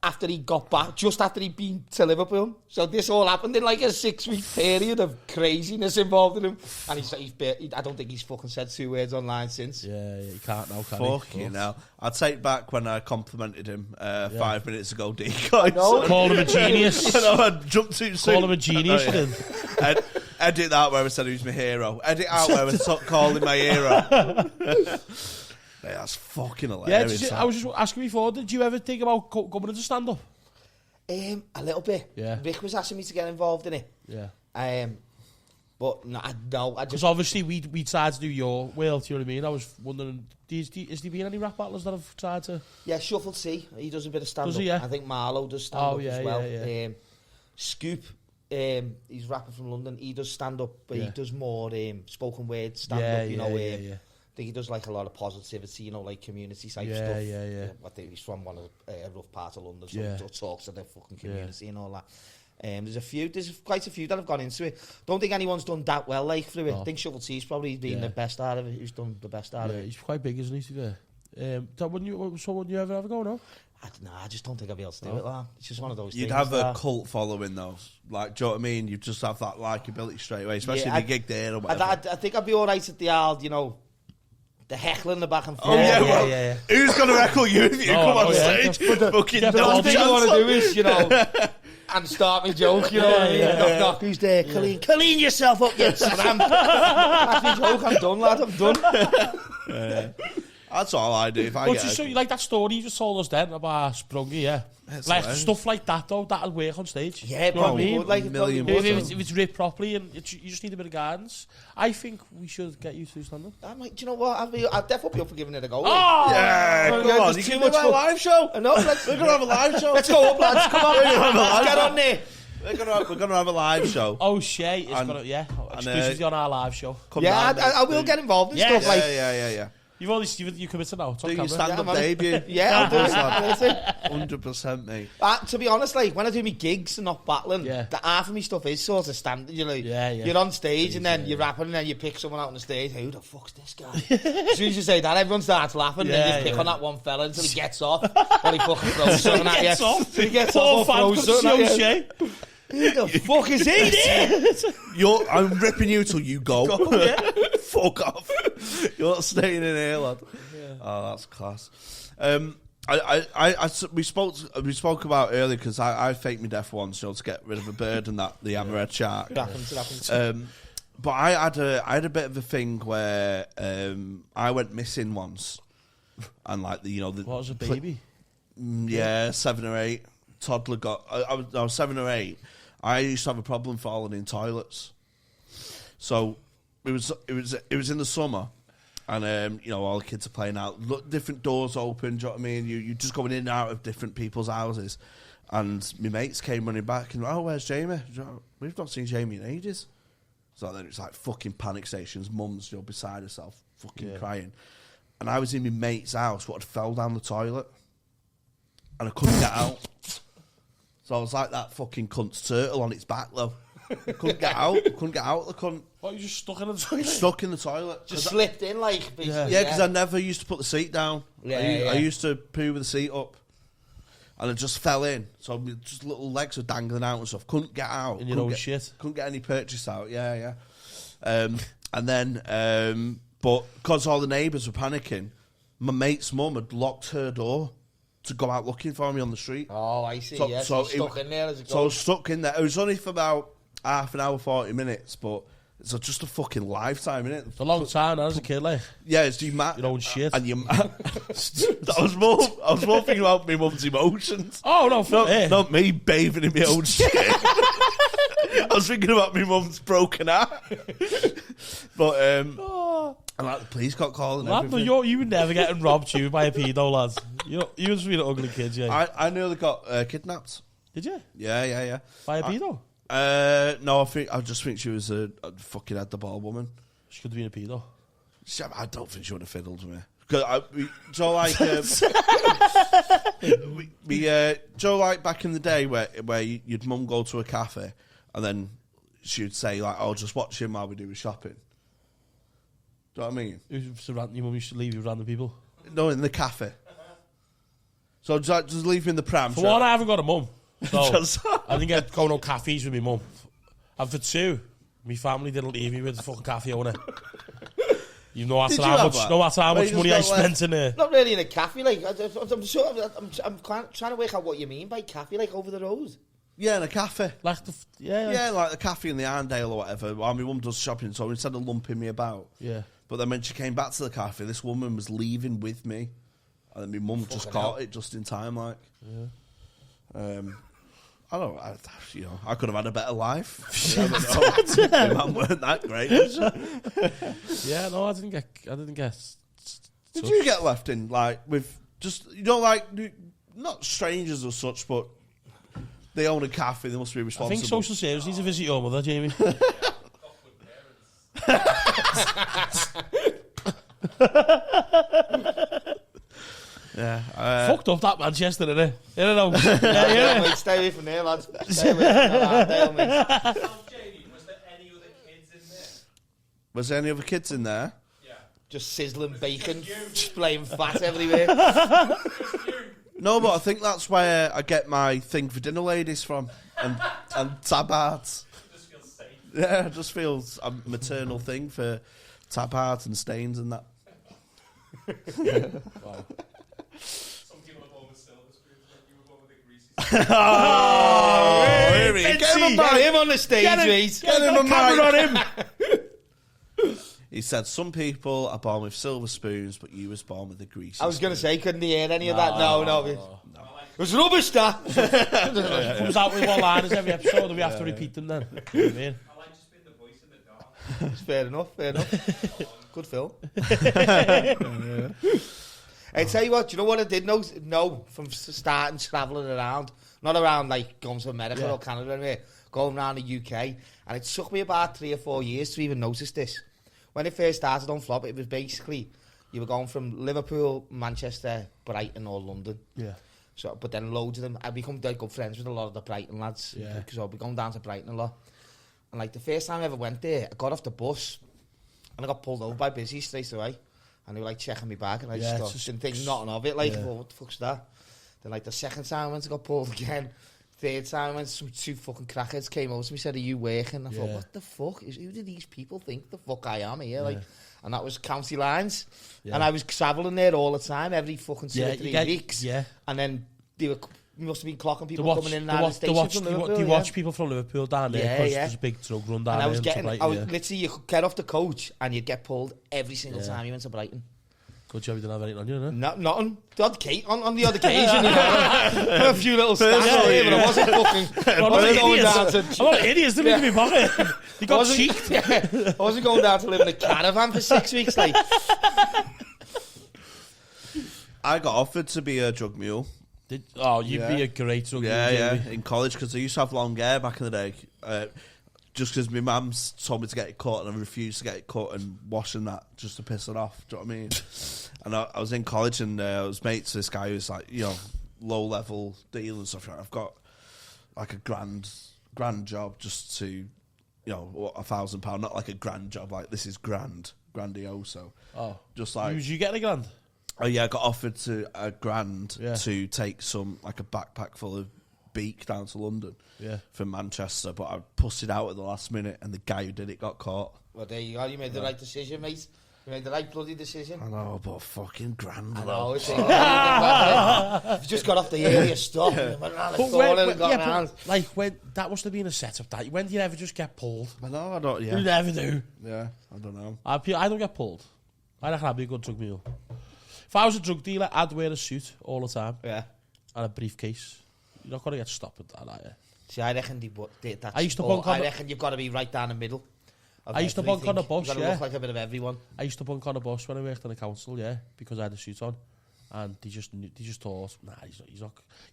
after he got back, just after he'd been to Liverpool. So this all happened in like a 6-week period of craziness involved in him. And I don't think he's fucking said 2 words online since. Yeah, he can't now, can Fuck you know. I'll take back when I complimented him 5 minutes ago, Decoy. Call him a genius. I know, I jumped too soon. Call him a genius, then. Edit that where I said he was my hero. Edit out where I called him my hero. Yeah, that's fucking hilarious. Yeah, I was just asking before, did you ever think about coming into stand-up? A little bit. Yeah. Rick was asking me to get involved in it. Yeah. But no, I just... Because obviously we tried to do your world, do you know what I mean? I was wondering, has there been any rap battlers that have tried to... Yeah, Shuffle T, he does a bit of stand-up. Does he, yeah? I think Marlo does stand-up as well. Yeah. Scoop, he's a rapper from London, he does stand-up, but he does more spoken word stand-up, you know. I think he does like a lot of positivity, you know, like community type stuff. Yeah. I think he's from one of a rough part of London, so he talks to the fucking community and all that. There's quite a few that have gone into it. Don't think anyone's done that well, like, through it. I think Shuffle T's probably been the best out of it. He's done the best out of it. He's quite big, isn't he, to be fair? Wouldn't you ever have a go, no? I just don't think I'll be able to do it, like. It's just one of those things. You'd have a cult following, though. Like, do you know what I mean? You'd just have that likability straight away, especially if you gig there or whatever. I think I'd be alright at the old, you know, The heckling the back and forth. Oh, yeah, well, yeah. who's going to heckle you if you come on stage? Fucking Yeah, The Donald last thing I want to Johnson. do is, you know, and start my joke, you know what I mean? Knock, knock, who's there? Colleen. Colleen yourself up, you tramp. That's my joke, I'm done, lad, I'm done. That's all I do. If I But get just so you like that story you just told us then about Sprungy, yeah. It's Like hilarious. stuff like that though, that'll work on stage. Yeah, You know what I probably mean? would, like, it probably Million would. If it's ripped properly and you just need a bit of guidance, I think we should get you to stand up. I might, do you know what? I'd definitely be up for giving it a go. Oh! Yeah, Oh, come yeah, on. just You too can much do a fun. live show. I know, let's, We're going to have a live show. let's go up, lads, come on. Let's get on there. We're going to have a live show. Oh, Shay is And- gonna, exclusively on our live show. Come Yeah, down, I will get involved in Yes. stuff like... Yeah. You've only you committed now. It's on Do your camera. stand-up man. debut. Yeah, I'll do it. 100%, mate. To be honest, like when I do my gigs and not battling, Yeah. the half of me stuff is sort of standard. You're like, Yeah. you're on stage and then you're rapping and then you pick someone out on the stage. Who the fuck's this guy? As soon as you say that, everyone starts laughing. And then you pick on that one fella until he gets off. Or he fucking throws something at you. Gets off. He gets Poor off or fan throws could something show at you. Shay. Who the fuck is he? I'm ripping you till you go. Fuck off. You're not staying in here, lad. Oh, that's class. We spoke about earlier because I faked my death once, to get rid of a bird and the hammerhead shark. It happens. But I had a bit of a thing where I went missing once, and like What was a baby? 7 or 8 toddler got. I was 7 or 8. I used to have a problem falling in toilets, so it was in the summer. And all the kids are playing out. Look, different doors open. Do you know what I mean? You just going in and out of different people's houses. And my mates came running back and where's Jamie? We've not seen Jamie in ages. So then it's like fucking panic stations. Mum's beside herself, fucking crying. And I was in my mate's house. What had fell down the toilet, and I couldn't get out. So I was like that fucking cunt's turtle on its back, though. I couldn't get out. The cunt. What, you just stuck in the toilet? Stuck in the toilet. Just slipped in, like, basically. Yeah, because I never used to put the seat down. Yeah, I used to poo with the seat up. And I just fell in. So just little legs were dangling out and stuff. Couldn't get out. In your own shit. Couldn't get any purchase out. Yeah. And then, but because all the neighbours were panicking, my mate's mum had locked her door to go out looking for me on the street. Oh, I see, So- yeah. so So stuck in there as it So I was goes. stuck in there. It was only for about half an hour, 40 minutes, but it's just a fucking lifetime, innit? It's a long time now as a kid, like. Yeah, it's you mad. Your own shit. And you mad. I was more thinking about my mum's emotions. Oh, no, Not me bathing in my own shit. I was thinking about my mum's broken heart. But, and like the police got called and Lad, everything. no, you were never getting robbed you by a pedo, lads. You was really ugly kids, yeah. I nearly got kidnapped. Did you? Yeah. By a pedo? No, I just think she was a fucking had the ball woman. She could have been a pedo. I don't think she would have fiddled with me. So like back in the day where you'd mum go to a cafe and then she'd say like, "Oh, just watch him while we do the shopping." Do you know what I mean? Your mum used to leave you with random people. No, in the cafe. So just leave me in the pram. For one, I haven't got a mum. So Just- I didn't get going on cafes with my mum. And for two, my family didn't leave me with the fucking cafe owner. You know Did you how have much, that? no matter how Where much you money just I got spent in there. Not really in a cafe, like, I'm trying to work out what you mean by cafe, like, over the road. Yeah, in a cafe. Like Yeah, like the cafe in the Arndale or whatever. While my mum does shopping, so instead of lumping me about. Yeah. But then when she came back to the cafe, this woman was leaving with me, and then my mum just caught it just in time, like. Yeah. I don't know. I could have had a better life. You never know. My mum weren't that great. Yeah, no, I didn't get. Did you get left in like with just like not strangers or such, but they own a cafe. They must be I responsible. think social service needs to visit your mother, Jamie. Yeah. Fucked up that Manchester, innit? You know. Yeah, mate, stay away from there, lads. Stay away from there, mate. Jamie, was there any other kids in there? Was there any other kids in there? Just sizzling bacon, splaying fat everywhere. No, but I think that's where I get my thing for dinner ladies from, and tabards. Just feel safe. Yeah, it just feels a maternal thing for tabards and stains and that. Some people are born with silver spoons, like you were born with a greasy spoon. Oh, here we go. Get him Got a him on the stage, mate. Get him a Camera mic. on him. He said, some people are born with silver spoons, but you was born with a greasy I was going to spoon. say, couldn't he hear any of that? No. It was rubbish, that. Comes out with 1 liners every episode, and we have to repeat them then. You know what I mean? I like just being the voice in the dark. It's fair enough. Good film. I tell you what, do you know what I did know from starting travelling around? Not around like going to America or Canada anyway, going around the UK. And it took me about 3 or 4 years to even notice this. When it first started on Flop, it was basically, you were going from Liverpool, Manchester, Brighton or London. Yeah. So, but then loads of them, I become like good friends with a lot of the Brighton lads. Yeah. Because I'll be going down to Brighton a lot. And like the first time I ever went there, I got off the bus and I got pulled over by Busy straight away. And they were like checking me bag and I Yeah, just didn't think nothing of it. Like, Yeah. well, what the fuck's that? Then like the second time I went, I got pulled again. Third time I went, some 2 fucking crackheads came over to me, said, are you working? I thought, Yeah. what the fuck? Who do these people think the fuck I am here? Like, and that was County Lines. Yeah. And I was travelling there all the time, every fucking 2 or 3 weeks. Yeah. And then they were, must have been clocking They people watch, coming in and they out of watch, the they station watch, from they Liverpool, watch, they yeah. watch people from Liverpool down there Yeah, because yeah. there's a big drug run down And I there. was into getting, Brighton, I was yeah. literally, you could get off the coach and you'd get pulled every single Yeah. time you went to Brighton. Good job you didn't have anything on you, no? Nothing. The odd on the odd occasion, you know. A few little stats there, but I wasn't fucking. I wasn't going down to. A lot of idiots didn't even bother. They got wasn't- cheeked. Yeah, I wasn't going down to live in a caravan for 6 weeks, like. I got offered to be a drug mule. You'd be a great drug Yeah, dealer, yeah, Jamie. in college, because I used to have long hair back in the day. Just because my mum's told me to get it cut and I refused to get it cut and washing that just to piss it off. Do you know what I mean? And I was in college and I was mates to this guy who's like, you know, low level deal and stuff. I've got like a grand job just to, you know, what, £1,000, not like a grand job. Like this is grandioso. Oh, Just like, was you getting a grand? oh yeah, I got offered to a grand Yeah. to take some like a backpack full of beak down to London. Yeah. From Manchester, but I pussed it out at the last minute, and the guy who did it got caught. Well, there you go. You made the right decision, mate. You made the right bloody decision. I know, but fucking grand. I though. know. It's you just got off the earlier stop. And went around the But corner and got yeah, around. but, like, when, that must have been a setup. That when do you ever just get pulled? I know, I don't. You Yeah, never do. yeah, I don't know. I don't get pulled. I reckon I'd be a good drug mule. If I was a drug dealer, I'd wear a suit all the time Yeah. and a briefcase. You're not going to get stopped with that, are you? See, I reckon that's. I used to bunk I on the- reckon you've got to be right down the middle. I used to bunk on the bus, You've got to yeah. look like a bit of everyone. I used to bunk on a bus when I worked in the council, yeah, because I had a suit on. And they just thought, nah, he's not. You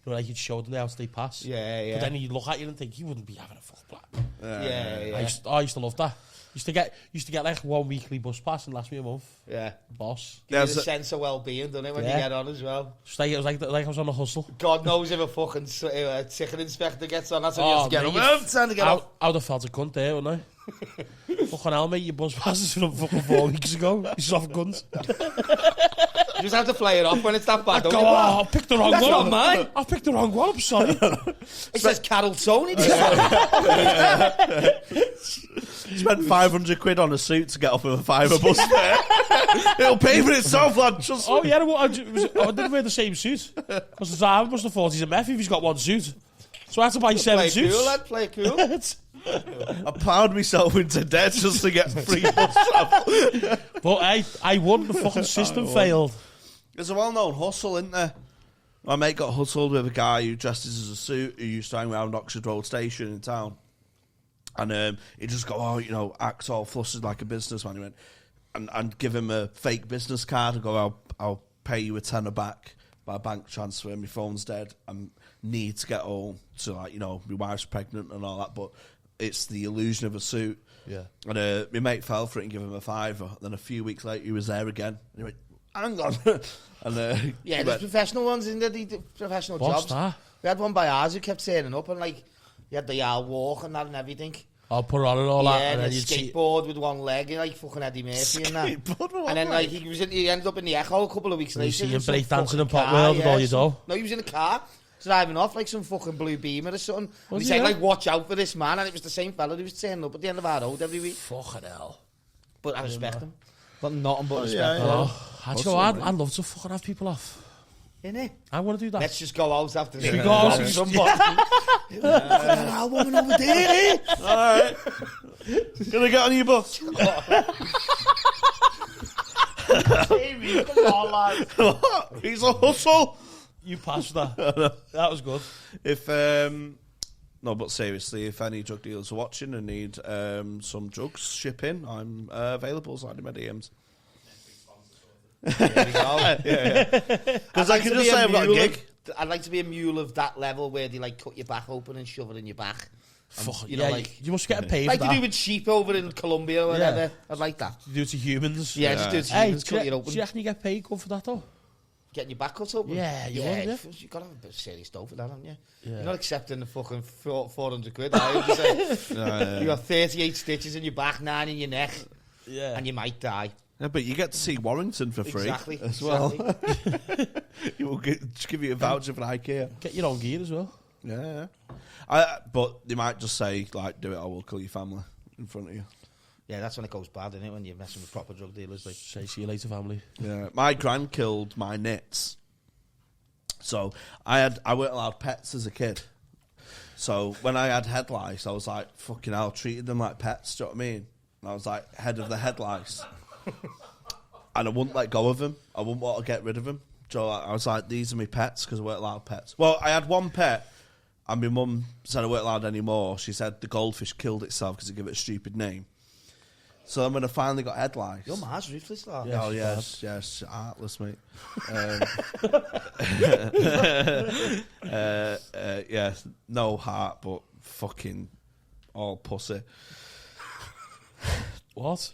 know, like you'd show them the outside pass. Yeah, yeah. But then you'd look at you and think, he wouldn't be having a fuck black. Yeah. I used to love that. Used to get like 1 weekly bus pass and last me a month. Yeah. Boss. Gives you There's a a- sense of well-being, doesn't it, when you Yeah. get on as well? Just like, it was like I was on a hustle. God knows if a fucking ticket inspector gets on, that's when you have to get mate, him. Time to get off. I would have felt a cunt there, wouldn't I? Fucking hell, mate, your bus passes from fucking 4 weeks ago. You soft cunt. You just have to play it off when it's that bad, don't Go you? on, I picked the wrong That's one. not mine. I picked the wrong one, I'm sorry. It says Carol Tony. Spent 500 quid on a suit to get off of a fiver bus fare. It'll pay for itself, lad. Just Oh, yeah, I didn't wear the same suit. Because the driver must have thought he's a meth if he's got one suit. So I had to buy 7 Play suits. cool, lad. Play cool. I plowed myself into debt just to get free bus travel. But I won, the fucking system failed. There's a well-known hustle, isn't there? My mate got hustled with a guy who dresses as a suit who used to hang around Oxford Road Station in town. And he'd just go, oh, you know, act all flustered like a businessman. He went, and give him a fake business card and go, I'll pay you a tenner back by bank transfer. My phone's dead. I need to get home to, like, you know, my wife's pregnant and all that. But it's the illusion of a suit. Yeah. And my mate fell for it and gave him a fiver. Then a few weeks later, he was there again. And he went, hang on. And Yeah, he there's went, professional ones in there, the professional What's jobs. that? We had one by ours who kept turning up and like, you had the yard walk and that and everything. I'll put on and all that. Yeah, And and then a you'd see. skateboard with one leg, like fucking Eddie Murphy and that. Skateboard with one And then leg? like he ended up in the Echo a couple of weeks And you later. see in him some break dancing in fucking Pop car, World with all your some- dough. No, he was in a car driving off like some fucking blue Beamer or something. And Was he he, said yeah? like, watch out for this man, and it was the same fella who was turning up at the end of our road every week. Fucking hell. But I respect him. But nothing but respect. yeah, for him. Oh, Do you know, I'd love to fucking have people off. Innit? I want to do that. Let's just go out after this. we go out? Somebody. That woman over there, eh? All right. Gonna get on your bus. Jamie, come on, lad. What? He's a hustle. You passed that. That was good. If no, but seriously, if any drug dealers are watching and need some drugs shipping, I'm available. Slide in my DMs. There we go. Because I can just say I've got a gig. I'd like to be a mule of that level where they like cut your back open and shove it in your back. Fuck, you know, like you must get paid like for they do that. with sheep over in Colombia or whatever. I'd like that. You do it to humans. Yeah, just do it to Hey, humans, do cut you it open. reckon you get paid good for that, though? Getting your back cut open? Yeah, you would, yeah. You've got to have a bit of serious dough for that, haven't you? Yeah. You're not accepting the fucking 400 quid. Are you? You got 38 stitches in your back, 9 in your neck, Yeah. and you might die. Yeah, but you get to see Warrington for free Exactly. as well. Exactly. You will just give you a voucher for IKEA. Get your own gear as well. Yeah. But they might just say, like, do it or we'll kill your family in front of you. Yeah, that's when it goes bad, isn't it? When you're messing with proper drug dealers. Like, Say, see you later, family. Yeah. My gran killed my nits. So I weren't allowed pets as a kid. So when I had head lice, I was like, fucking hell, treated them like pets, do you know what I mean? And I was like, head of the head lice. And I wouldn't let go of them. I wouldn't want to get rid of them. So I was like, these are my pets, because I weren't allowed pets. Well, I had one pet, and my mum said I weren't allowed anymore. She said the goldfish killed itself because it gave it a stupid name. So then when I finally got head lice... your ma's ruthless, though. Yeah. Oh, yes, artless, mate. Yeah, no heart, but fucking all pussy. What?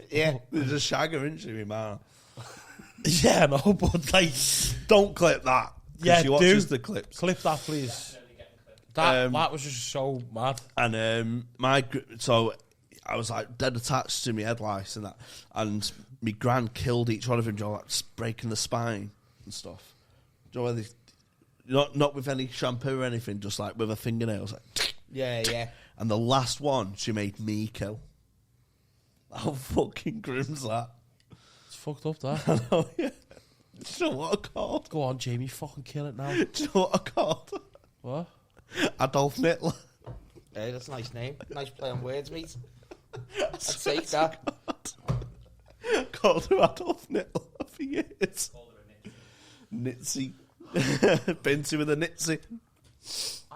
Yeah. There's a shagger, isn't she, me man? Yeah, no, but like... Don't clip that. 'Cause Yeah, she watches do. the clips. Clip that, please. That was just so mad. And so I was like dead attached to my head lice and that. And my gran killed each one of them, you know, like breaking the spine and stuff. Do you know where they, not with any shampoo or anything, just like with her fingernails. Like, Yeah. and the last one she made me kill. How fucking grim's that? It's fucked up, that. Oh yeah. Do you know what I called? Go on, Jamie, fucking kill it now. Do you know what I called? What? Adolf Hitler. Hey, that's a nice name. Nice play on words, mate. I'd take that. Called her Adolf Hitler for years. Nitsy. Binty with a nitsy.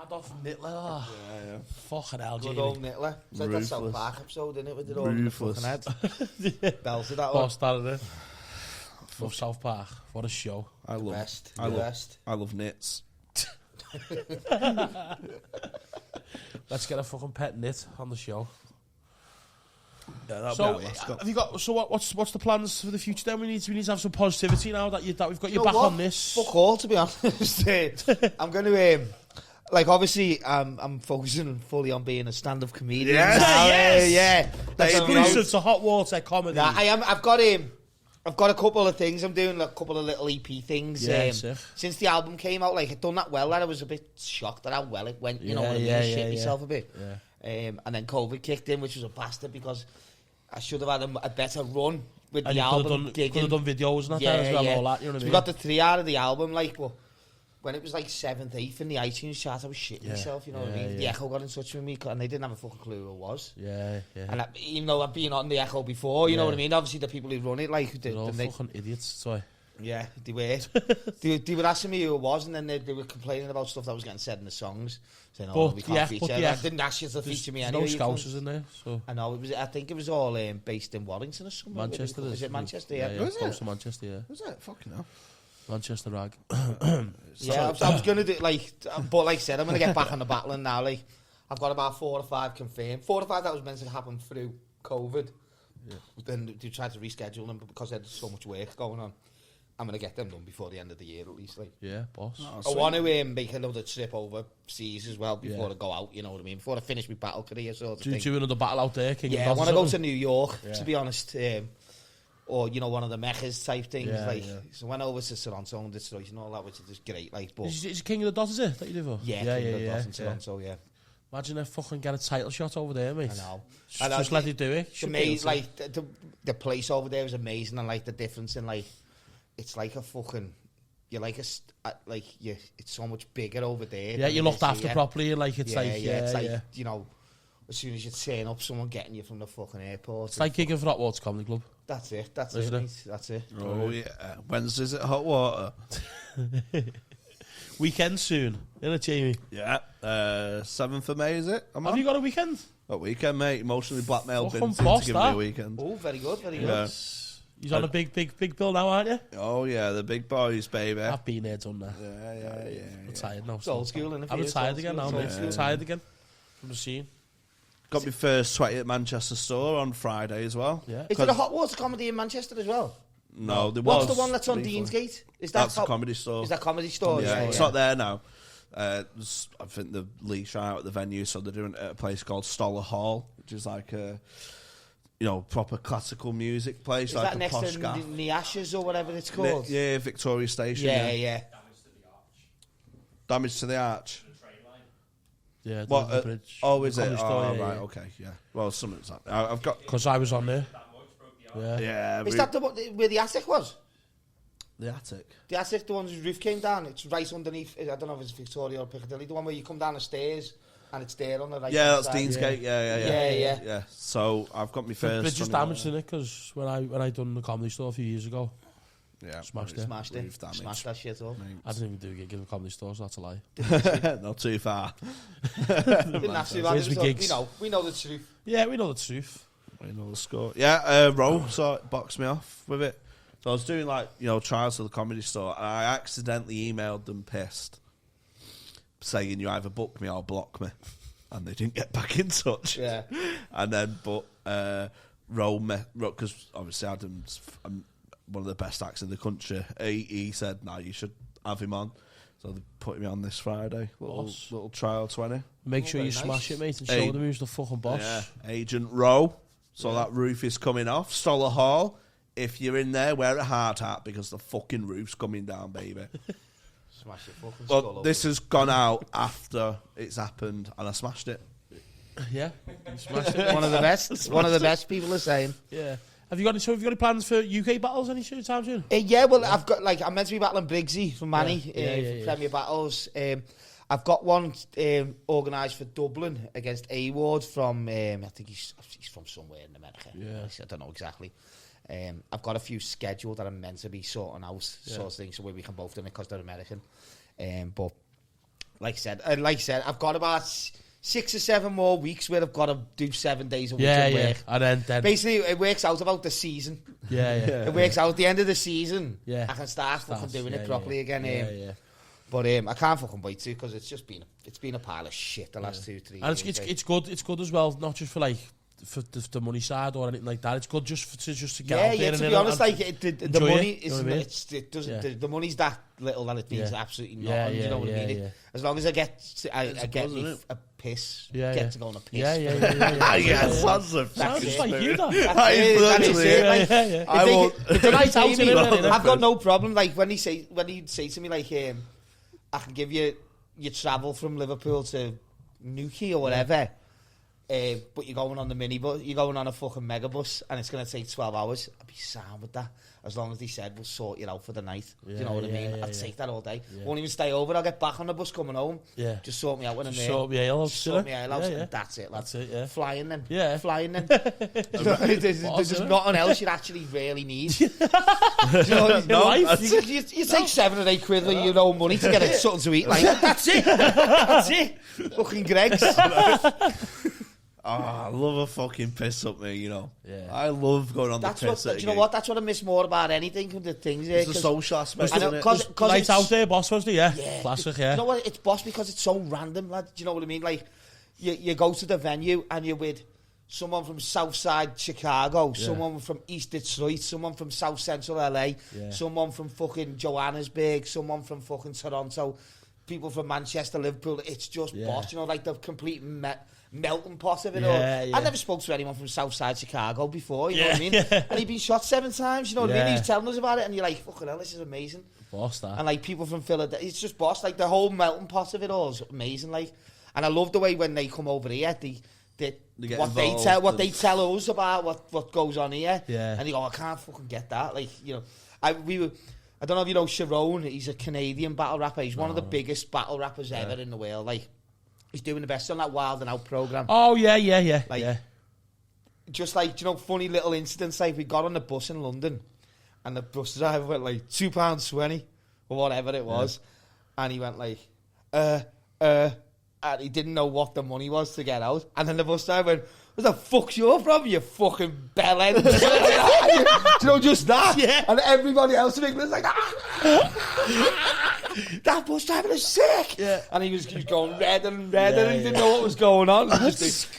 Adolf Hitler. Yeah. Fucking hell, Good Jamie. old Nittler. It's like that South Ruthless. Park episode, isn't it? With it all in the Ruthless. fucking head. Belted that one. Boss started it. Love South Park. What a show. I love Best. I The love best. I love nits. Let's get a fucking pet knit on the show. Yeah, that'll So, be our mascot. have you got? So, what's the plans for the future? Then we need to have some positivity now that we've got you know back what? on this. Fuck all, to be honest. I'm going to, like, obviously, I'm focusing fully on being a stand-up comedian. Yes. now. Yes. Yeah. That's what I'm Exclusive about. to Hot Water Comedy. Nah, I am. I've got a couple of things. I'm doing a couple of little EP things. Yeah, sick. Since the album came out, like, it done that well that I was a bit shocked at how well it went. You know what I mean? Yeah, I yeah, shit yeah. myself a bit. Yeah. And then COVID kicked in, which was a bastard because I should have had a better run with And the you album. could have done videos and that there as well, all that, you know what I So mean? we got the 3 out of the album, like, but when it was like 7th, 8th in the iTunes chart, I was shitting myself, you know what I mean? The Echo got in touch with me, and they didn't have a fucking clue who it was. Yeah. And even though I've been on the Echo before, you know what I mean? Obviously, the people who run it, like, They're all fucking idiots, so. yeah, they were. they were asking me who it was, and then they were complaining about stuff that was getting said in the songs, saying, "Oh, But, we can't yeah, feature." but, yeah. I didn't ask you to feature me There's anyway. no you Scousers cunts. in there, so. I know it was. I think it was all based in Warrington or something. Manchester Is it Manchester? Yeah. Was close it? to Manchester, yeah. Was it? Fucking hell. Manchester Rag. Yeah, I was gonna do but like I said, I'm gonna get back on the battling now. Like, I've got about 4 or 5 confirmed. 4 or 5 that was meant to happen through COVID. Yeah. Then they tried to reschedule them, but because there's so much work going on, I'm gonna get them done before the end of the year at least. Like, Yeah, boss. I want to make another trip overseas as well before I go out. You know what I mean? Before I finish my battle career, sort of thing. Do another battle out there, King Yeah, I of want to go Dodds or to New York, to be honest. Or, you know, one of the Mechas type things. Yeah, like, yeah. so I went over to Toronto and Detroit and all that, which is just great. Like, but something? Is it King of the Dots, is it, that you do for? yeah, yeah. in Toronto, yeah. Imagine if fucking get a title shot over there, mate. I know. Just let it do it. It's Should be able amazing. to. Like the place over there is amazing, and like the difference in like, it's like a fucking. You're like it's so much bigger over there. Yeah, than you're it looked is after here. properly, and like it's it's like you know, as soon as you turn up, someone getting you from the fucking airport. It's like gigging for Hot Water Comedy Club. That's it. That's Isn't it. it? Mate. That's it. Oh yeah, Wednesdays at Hot Water. Weekend soon, isn't it, Jamie? Yeah, 7th of May is it? Have you got a weekend? A weekend, mate. Emotionally blackmailed Fucking Binton boss, to give me that. a weekend. Oh, very good. Very good. Yeah. He's on a big bill now, aren't you? Oh yeah, the big boys, baby. I've been there, done that. Yeah. I'm tired now. It's old school, innit? I'm retired again now, mate. It's I'm retired again from the scene. Got my first 20 at Manchester store on Friday as well. Yeah. Is there a Hot Water Comedy in Manchester as well? No, there What's was. the one that's on briefly. Deansgate? Is That's Hot- a comedy store. Is that Comedy Store? Yeah, it's not there now. I think the lease are out at the venue, so they're doing it at a place called Stoller Hall, which is like a, proper classical music place, Is like that a next posh to gaff. the Ashes or whatever it's called? Yeah, Victoria Station. Yeah. Damage to the arch. Yeah, What? the bridge. Oh, is The it? Comedy Store, Oh, yeah, right. yeah. Okay. Yeah. Well, something's that. I've got. Because I was on there. Yeah. Yeah. Is that the one where the attic was? the attic? The attic, the one whose roof came down. It's right underneath. I don't know if it's Victoria or Piccadilly. The one where you come down the stairs and it's there on the right. Yeah, that's side. Deansgate. Yeah. Yeah. So I've got my The first. bridge is 21. damaged in it because when I done the Comedy Store a few years ago, Yeah. Smashed it's it. Smashed it. roof damage. Smashed that shit up. I didn't even do a gig in the Comedy Store, so that's a lie. Not too far. Didn't have to. Where's It was my gigs? we know the truth. Yeah, we know the truth. I know the score. Yeah, Roe so it boxed me off with it. So I was doing trials of the Comedy Store, and I accidentally emailed them pissed, saying you either book me or block me, and they didn't get back in touch. Yeah. And then, Roe, because obviously Adam's one of the best acts in the country. He said, "No, you should have him on." So they put me on this Friday. Little trial 20. Make sure very you nice. smash it, mate, and Hey. show them who's the fucking boss. Yeah, Agent Rowe. So that roof is coming off. Stoller Hall. If you're in there, wear a hard hat because the fucking roof's coming down, baby. Smash your fucking skull But up. this has gone out after it's happened, and I smashed it. Yeah, you smashed it. One of the best. One of the best people are saying. Yeah. Have you got any plans for UK battles any time soon? Yeah, well, I've got I'm meant to be battling Briggsy from Manny Yeah. Premier Battles. I've got one organised for Dublin against A Ward from I think he's from somewhere in America. Yeah. I don't know exactly. I've got a few scheduled that I'm meant to be sorting out, sort of things, so where we can both do it because they're American. But like I said, I've got about 6 or 7 more weeks where I've got to do 7 days a week Yeah, of yeah. work. And then Basically, it works out about the season. yeah. It works out at the end of the season. Yeah. I can start fucking doing it properly again. Yeah. But I can't fucking wait to because it's been a pile of shit the last 2-3 And years. it's good as well, not just for like for the money side or anything like that. It's good just to get out there. Yeah, and to be honest, like the enjoy money it, you is know what I mean? it doesn't Yeah. the money's that little that it means Yeah. absolutely Yeah, nothing. You know what I mean? yeah. As long as I get I get buzz, me isn't it? a piss, Yeah, get yeah. to go on a piss. Yeah. Yes, that's a Sounds just it. like you, that. That is literally it. Like, Yeah. I won't. It's a nice Out out in it, really, I've got no problem. Like when he'd say to me like, I can give you your travel from Liverpool to Newquay or whatever, but you're going on the minibus, you're going on a fucking megabus, and it's going to take 12 hours. I'd be sound with that. As long as they said we'll sort you out for the night. Do you know what I mean? I'd take that all day. Yeah. Won't even stay over. I'll get back on the bus coming home. Yeah. Just sort me out when I'm there. Sort me out. Sort me out, and that's it, lads. That's it, yeah. Flying then. Yeah. Flying then. There's Awesome. nothing else you'd actually really need. Do you know what I mean? No, life. You take 7 or 8 quid of your own money to get something to eat. Like, that's it. That's it. Fucking Greg's. Oh, I love a fucking piss up me, Yeah. I love going on That's the piss what. at Do you know what? That's what I miss more about anything from the things. It's a social aspect, I know, isn't it? cause Night it's, out there, boss, was there? Yeah. Yeah, Classic, You yeah. know what? It's boss because it's so random, lad. Do you know what I mean? Like, you go to the venue and you're with someone from Southside Chicago, someone from East Detroit, someone from South Central LA, someone from fucking Johannesburg, someone from fucking Toronto, people from Manchester, Liverpool. It's just boss, you know, like the complete melting pot of it all. I never spoke to anyone from Southside Chicago before, you know what I mean? And he'd been shot 7 times, you know what I mean? He was telling us about it, and you're like, fucking hell, this is amazing. Boss, that. And like people from Philadelphia, it's just boss. Like the whole melting pot of it all is amazing. Like, And I love the way when they come over here, they get what they involved tell us about what goes on here. Yeah. And they go, I can't fucking get that. Like, you know, I don't know if you know Sharon. He's a Canadian battle rapper. He's one of the biggest battle rappers ever in the world. Like, he's doing the best on that Wild and Out program. Oh, yeah. Like, just like, you know, funny little incidents. Like, we got on the bus in London, and the bus driver went like £2.20 or whatever it was, and he went like, and he didn't know what the money was to get out, and then the bus driver went, "What the fuck's your problem, you fucking bellend?" Do you know, just that? Yeah. And everybody else in England's like, that bus driver is sick. Yeah. And he was going red and red, and he didn't know what was going on.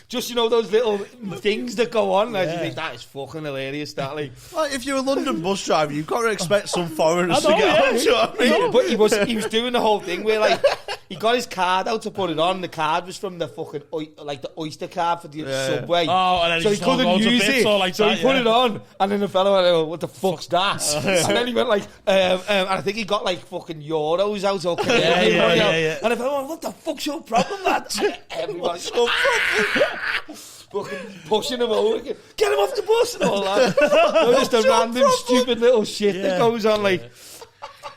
Just you know, those little things that go on. And you think, that is fucking hilarious, that, like. Well, if you're a London bus driver, you've got to expect some foreigners I know, to get yeah. on. Do you know what I mean? But he was doing the whole thing where, like, he got his card out to put it on. The card was from the fucking like the Oyster card for the subway. Oh, and then so he he just couldn't loads of use bits it. or like so that, he put yeah. it on, and then the fellow went, "Oh, what the fuck's that?" And then he went like, and I think he got like fucking euros out or Canadian money out. Yeah. And I thought, "What the fuck's your problem, lad?" And everybody's fucking pushing him over, get him off the bus and all that. Just a random stupid little shit that goes on. Like,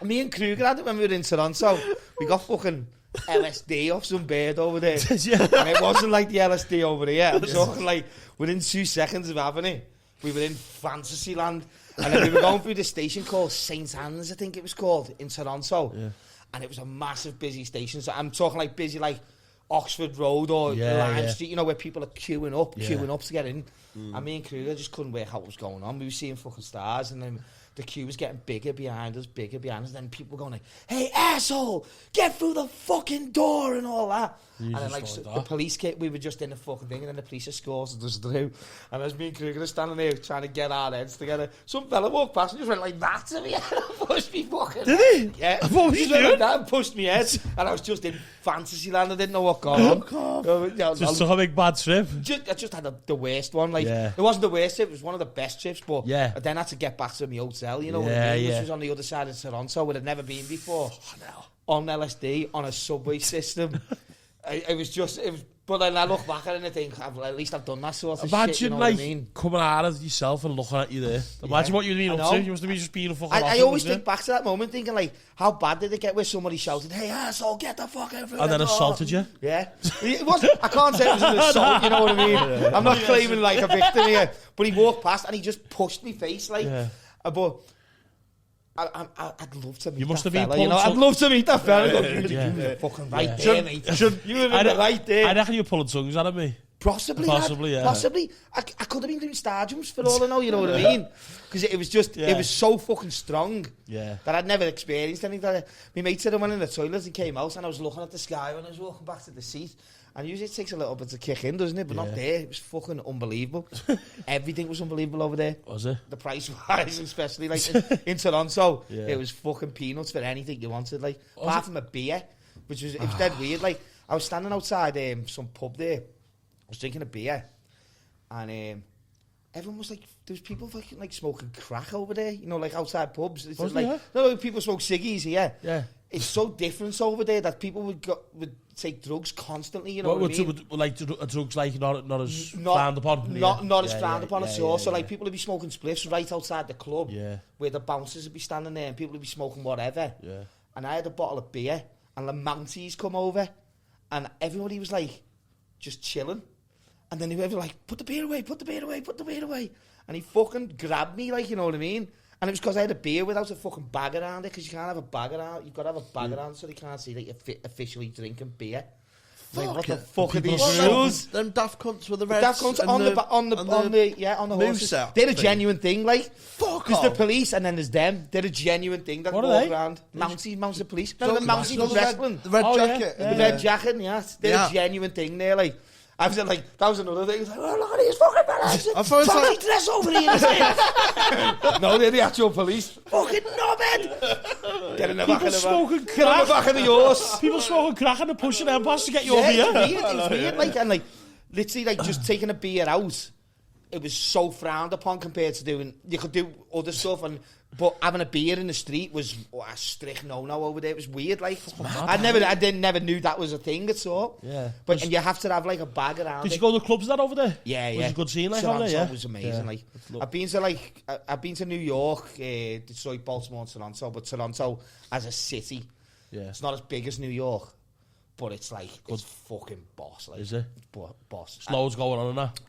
me and Kruger had it when we were in Toronto. We got fucking LSD off some bird over there. And it wasn't like the LSD over here. I'm talking like within 2 seconds of having it, we were in Fantasyland. And then we were going through the station called St. Anne's, I think it was called, in Toronto. Yeah. And it was a massive busy station. So I'm talking like busy like Oxford Road or Lime Street, you know, where people are queuing up to get in. And me and Kruger just couldn't work out what was going on. We were seeing fucking stars, and then the queue was getting bigger behind us, and then people going like, "Hey, asshole, get through the fucking door," and all that. And then like the police came, we were just in the fucking thing, and then the police escorted us through. And as me and Kruger are standing there trying to get our heads together, some fella walked past and just went like that to me and pushed me fucking. Did he? Yeah. What was he he went doing? like that and pushed me head, and I was just in Fantasyland. I didn't know what going on. Just took a big bad trip. I just had the worst one. Like, Yeah. it wasn't the worst trip, it was one of the best trips, but Yeah. I then had to get back to my hotel, you know what Yeah, I mean? yeah. Which was on the other side of Toronto, where I'd never been before. On LSD, on a subway system. It was, but then I look back at it and I think, at least I've done that sort of Imagine shit, you know like what I mean? coming out of yourself and looking at you there. Imagine what you'd been I up know. to. You must have been just being a fucking I awesome, always wasn't think back to that moment thinking like, how bad did it get where somebody shouted, "Hey asshole, get the fuck out!" And then assaulted you. Yeah. It wasn't, I can't say it was an assault, you know what I mean? I'm not claiming like a victim here, but he walked past and he just pushed me face like, but I'd love to meet You must that have been fella, you know? pulling I'd love to meet that fella. You Yeah. were fucking right Yeah. there, mate. You were right there. I reckon you're pulling tongues out of me. Possibly, yeah. Possibly. I could have been doing star jumps for all I know, you know what I mean? Because it was just, it was so fucking strong Yeah. that I'd never experienced anything like that. My mate said I went in the toilet and came out and I was looking at the sky when I was walking back to the seat. And usually it takes a little bit to kick in, doesn't it? But not there. It was fucking unbelievable. Everything was unbelievable over there. Was it? The price wise, especially like in Toronto, Yeah. it was fucking peanuts for anything you wanted. Like apart from a beer, which was it was dead weird. Like I was standing outside some pub there. I was drinking a beer, and everyone was like, there was people fucking like smoking crack over there. You know, like outside pubs. It's Was like there? no, people smoke ciggies here. Yeah. It's so different over there that people would take drugs constantly. You know what I mean? Like drugs like not as frowned upon. Not as frowned upon at all. So yeah. like people would be smoking spliffs right outside the club, where the bouncers would be standing there, and people would be smoking whatever. Yeah. And I had a bottle of beer, and the Mounties come over, and everybody was like, just chilling. And then he was like, put the beer away, put the beer away, put the beer away. And he fucking grabbed me, like, you know what I mean? And it was because I had a beer without a fucking bag around it, because you can't have a bag around. You've got to have a bag around so they can't see that you're officially drinking beer. Like, what the fuck are these rules? Them daft cunts with the reds. Daft cunts on the horses. Moosehead They're a thing. genuine thing, like. Fuck There's off. the police and then there's them. They're a genuine thing that What are walk they? around. Mounted police. Remember the Mounties was wrestling? The red Oh, yeah. jacket. The red jacket, yes. They're Yeah. a genuine thing there, like. I was like, that was another thing. It was like, oh, look at these fucking fellas. I thought it was Fucking like- dress over here. No, they're the actual police. Fucking knobhead. Get in the back of the smoking Get on the crack. back of the horse. People smoking crack and they're pushing them past to get you Yeah, over it here. was weird. It was weird. Like, and like, literally, like, just taking a beer out. it was so frowned upon compared to doing. You could do other stuff, but having a beer in the street was a strict no over there. It was weird. Like I never knew that was a thing at all. Yeah. But and you have to have like a bag around. Did you go to the clubs that over there? Yeah, Was it a good scene like over there? Toronto Yeah. was amazing. Yeah. Like I've been to New York, Detroit, Baltimore, and Toronto. But Toronto as a city, it's not as big as New York. But it's like it's fucking boss. Like, Is it? Boss. There's loads going on in that.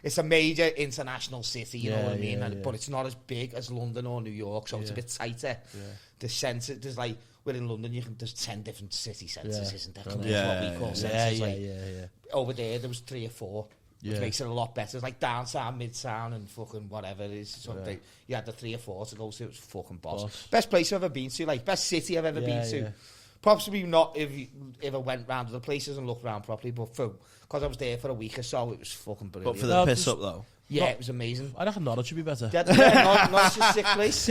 It's a major international city, you know what I mean? Yeah, But it's not as big as London or New York, so it's a bit tighter. Yeah. The sense, there's like, we're in London, there's 10 different city centres, isn't there? What we call centres. Yeah. Over there was 3 or 4. Which Yeah. makes it a lot better. It's like downtown, midtown, and fucking whatever it is. So you had the 3 or 4 to go to. It was fucking boss. Best place I've ever been to. Like, best city I've ever been to. Possibly not if I went round to the places and looked round properly, but because I was there for a week or so, it was fucking brilliant. But for the piss up though. Yeah, it was amazing. I reckon Norwich should be better. Not a sick place.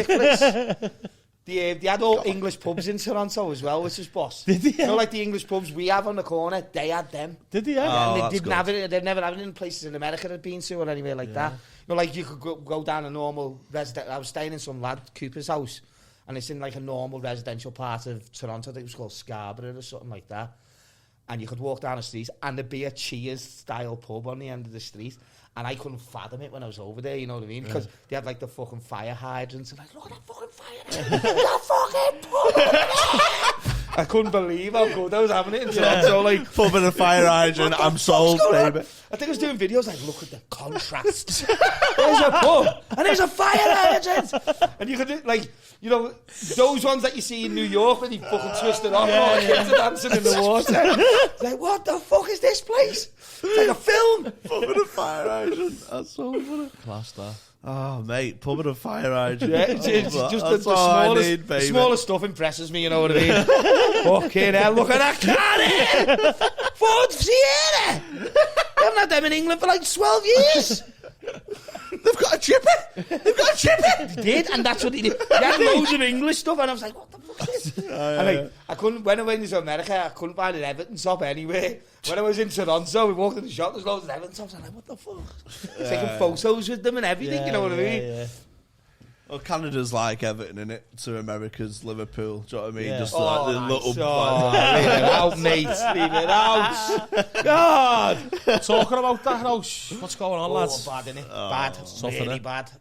They had all English pubs in Toronto as well, which is boss. Did they? You know, like the English pubs we have on the corner, they had them. Did they? Oh, And that's they didn't good. have it. They've never had it in places in America I've been to or anywhere like that. You know, like you could go down a normal resident. I was staying in some lad Cooper's house, and it's in like a normal residential part of Toronto. I think it was called Scarborough or something like that. And you could walk down the street, and there'd be a Cheers style pub on the end of the street. And I couldn't fathom it when I was over there, you know what I mean? Because they had like the fucking fire hydrants and like, look at that fucking fire hydrant. That fucking pub. I couldn't believe how good I was having it in Toronto. Like, Pub and a fire hydrant, I'm sold, baby. I think I was doing videos like, look at the contrast. There's a pub and there's a fire hydrant. And you could do, like, you know, those ones that you see in New York when you fucking twist it off and all the kids are dancing in the water. It's like, what the fuck is this place? It's like a film. Pub and a fire hydrant. That's so funny. Class that. Oh, mate, pub and a fire hydrant. Yeah, it's just That's the all I smallest, need, baby. the smallest stuff impresses me, you know what I mean? Fucking hell, look at that car there! Ford Sierra! They haven't had them in England for like 12 years. They've got a chippy. They've got a chippy. They did, and that's what they did. They had loads of English stuff, and I was like, what the fuck is this? And like, I couldn't, when I went to America, I couldn't find an Everton shop anywhere. When I was in Toronto, we walked in the shop, there's loads of Everton shops, and I'm like, what the fuck? Taking photos with them and everything, you know what I mean? Yeah. Well, Canada's like Everton, innit? To America's Liverpool. Do you know what I mean? Yeah. Just like the little... leave it out, mate. Leave it out. God. Talking about that, now, what's going on, lads? Bad, innit? Bad. Really bad.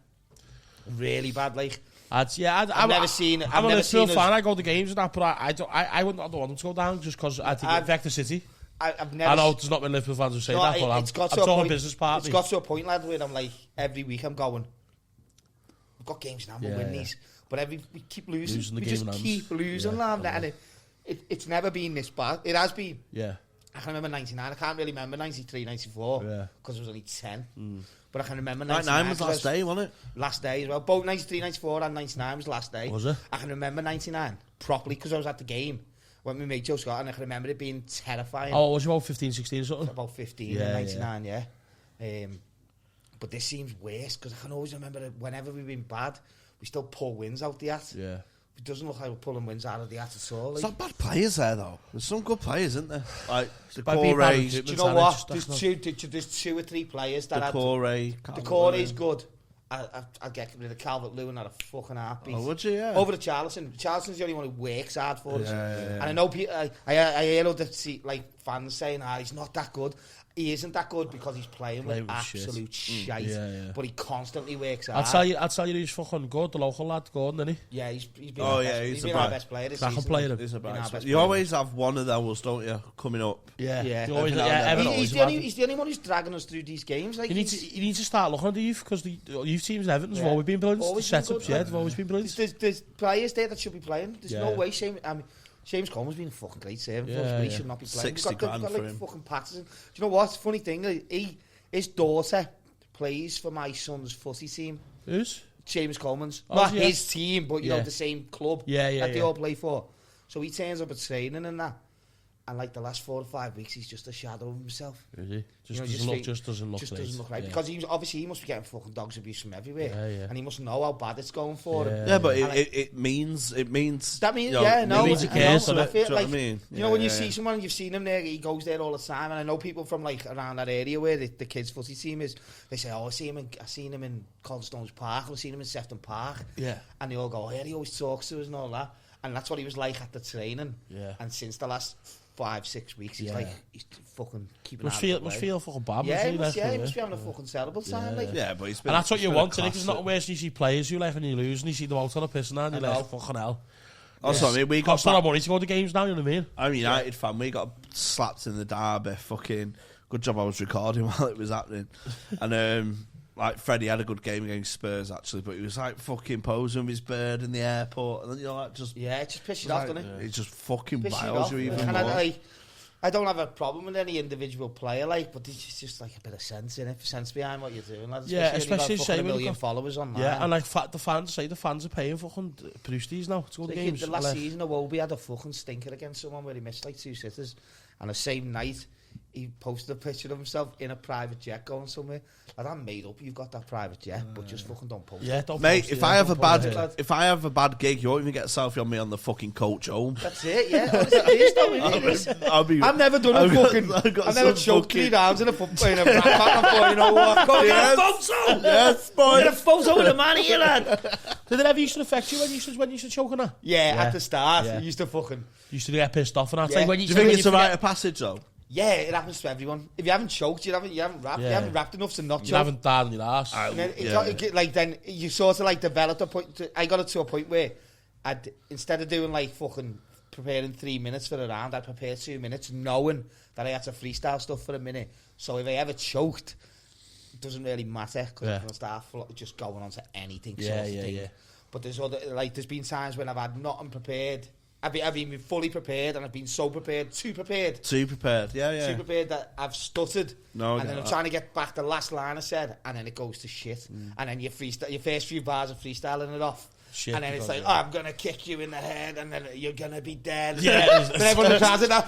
Really bad, like. I've never seen it. I'm a Liverpool fan. I go to games and that, but I wouldn't want them to go down just because I think it affect the city. I've never. I know there's not many Liverpool fans who say that, but I'm talking business part. It's got to a point, lad, where I'm like, every week I'm going, we've got games now, we'll win these. But we keep losing. We just keep losing, lad. And it's never been this bad. It has been. Yeah. I can remember 99. I can't really remember 93, 94. Because I was only 10. But I can remember 99 was last day, wasn't it? Last day as well. Both 93, 94 and 99 was last day. Was it? I can remember 99 properly because I was at the game when we made Joe Scott, and I can remember it being terrifying. Oh, was you about 15, 16 or something? About 15 and 99, yeah. But this seems worse because I can always remember that whenever we've been bad, we still pull wins out the hat. Yeah. It doesn't look like we're pulling wins out of the hat at all. There's Like. not bad players there, though. There's some good players, isn't there? Like, By being bad Decore, recruitment, Do you know and what? it's- There's 2 or 3 players that Decore is good. I'd get rid of Calvert-Lewin at a fucking heartbeat. Oh, would you? Yeah. Over to Charleston. Charleston's the only one who works hard for us. Yeah. And I know people, I hear other fans saying, he's not that good. He isn't that good because he's playing with absolute shite. Yeah. But he constantly works hard. I'll tell you who's fucking good, the local lad, Gordon, isn't he? Yeah, he's been he's our best player this Cracking season. player. He's a Been our best best You player. always have one of those, don't you, coming up? Yeah. Yeah. You always, Every now and then. Evan He's always the only mad. he's the only one who's dragging us through these games. Like You need to start looking at the youth because the youth teams in Everton's have always been brilliant. Always The been setups, good, they've always been brilliant. There's players there that should be playing. There's no Yeah. way. James Coleman's been a fucking great servant for us, but he should not be playing. 60 We've got grand like for him. fucking Patterson. Do you know what? Funny thing, his daughter plays for my son's footy team. Who's? James Coleman's. Oh, Not yeah. his team, but you know, Yeah. the same club Yeah, that they yeah. all play for. So he turns up at training and that. And like the last 4 or 5 weeks, he's just a shadow of himself. Is he? You know, Just doesn't look right. Yeah. Because he must be getting fucking dogs abuse from everywhere. Yeah. And he must know how bad it's going for him. Yeah, but And it means that means, you know, yeah, no, it means he I cares, know, doesn't I it? feel Do you know like, what I mean? you know, when you see someone, you've seen him there, he goes there all the time, and I know people from like around that area where the kids' footy team is. They say, "Oh, I seen him in Coldstones Park, or I seen him in Sefton Park," Yeah. and they all go, "Oh, yeah, he always talks to us and all that," and that's what he was like at the training. Yeah. And since the last 5-6 weeks, he's like, he's fucking keeping. Must feel fucking bad. Yeah, he must like, be having a fucking terrible time. Like, Yeah, but he's been, And that's what you been a want, and it's not classic. worse. You see players who like when you lose, and you see them out on a piss and you're like, fucking hell. That's what I mean. We got Cost a lot of money to go to games now, you know what I mean? I'm a United fan. We got slapped in the derby. Fucking good job I was recording while it was happening. And like Freddie had a good game against Spurs actually, but he was like fucking posing with his bird in the airport, and then, you know, like just yeah, it just pisses you off, doesn't it? It just fucking Pisses you biles off. you even And more. I don't have a problem with any individual player, like, but there's just like a bit of sense in it, sense behind what you're doing. Like, Yeah, especially especially when say you've got when fucking 1 you million got- followers online. Yeah, and like the fans are paying fucking Brewsties now to go to Like, games. the last Like, season, Iwobi had a fucking stinker against someone where he missed like 2 sitters, and the same night he posted a picture of himself in a private jet going somewhere. Like, I'm made up. You've got that private jet, but just fucking don't post. yeah, don't Mate, post if it, I have a don't post bad it. if I have a bad gig, you won't even get a selfie on me on the fucking coach home. That's it. Yeah, honestly, it is, though, it is. I've never done a I've got- fucking. I've got I've never some choked 3 fucking- rounds in a football in a rap back before. You know what? Go Yes. get a photo. Yes, Get boy. a photo with a man here, lad. Did it ever used to affect you when you used to choke on that? Yeah, Yeah. at the start, Yeah. he used to fucking. You used to get pissed off and that. Yeah. Like when you Do you think when it's a forget- rite of passage though? Yeah, it happens to everyone. If you haven't choked, you haven't rapped. Yeah. You haven't rapped enough to not You choke. haven't died on your ass. And then Yeah. then you sort of like developed a point. I got it to a point where instead of doing like fucking preparing 3 minutes for a round, I'd prepare 2 minutes knowing that I had to freestyle stuff for a minute. So if I ever choked, it doesn't really matter because Yeah. I can start just going on to anything. Yeah, sort of yeah, thing. yeah. But there's been times when I've had nothing prepared. I've been fully prepared, and I've been so prepared, too prepared. Too prepared. Yeah. Too prepared that I've stuttered, No, I and get then I'm that. trying to get back the last line I said, and then it goes to shit, and then your first few bars of freestyling it off, Shit, and then it's because, like, yeah. I'm gonna kick you in the head, and then you're gonna be dead. Yeah, but everyone tries it now.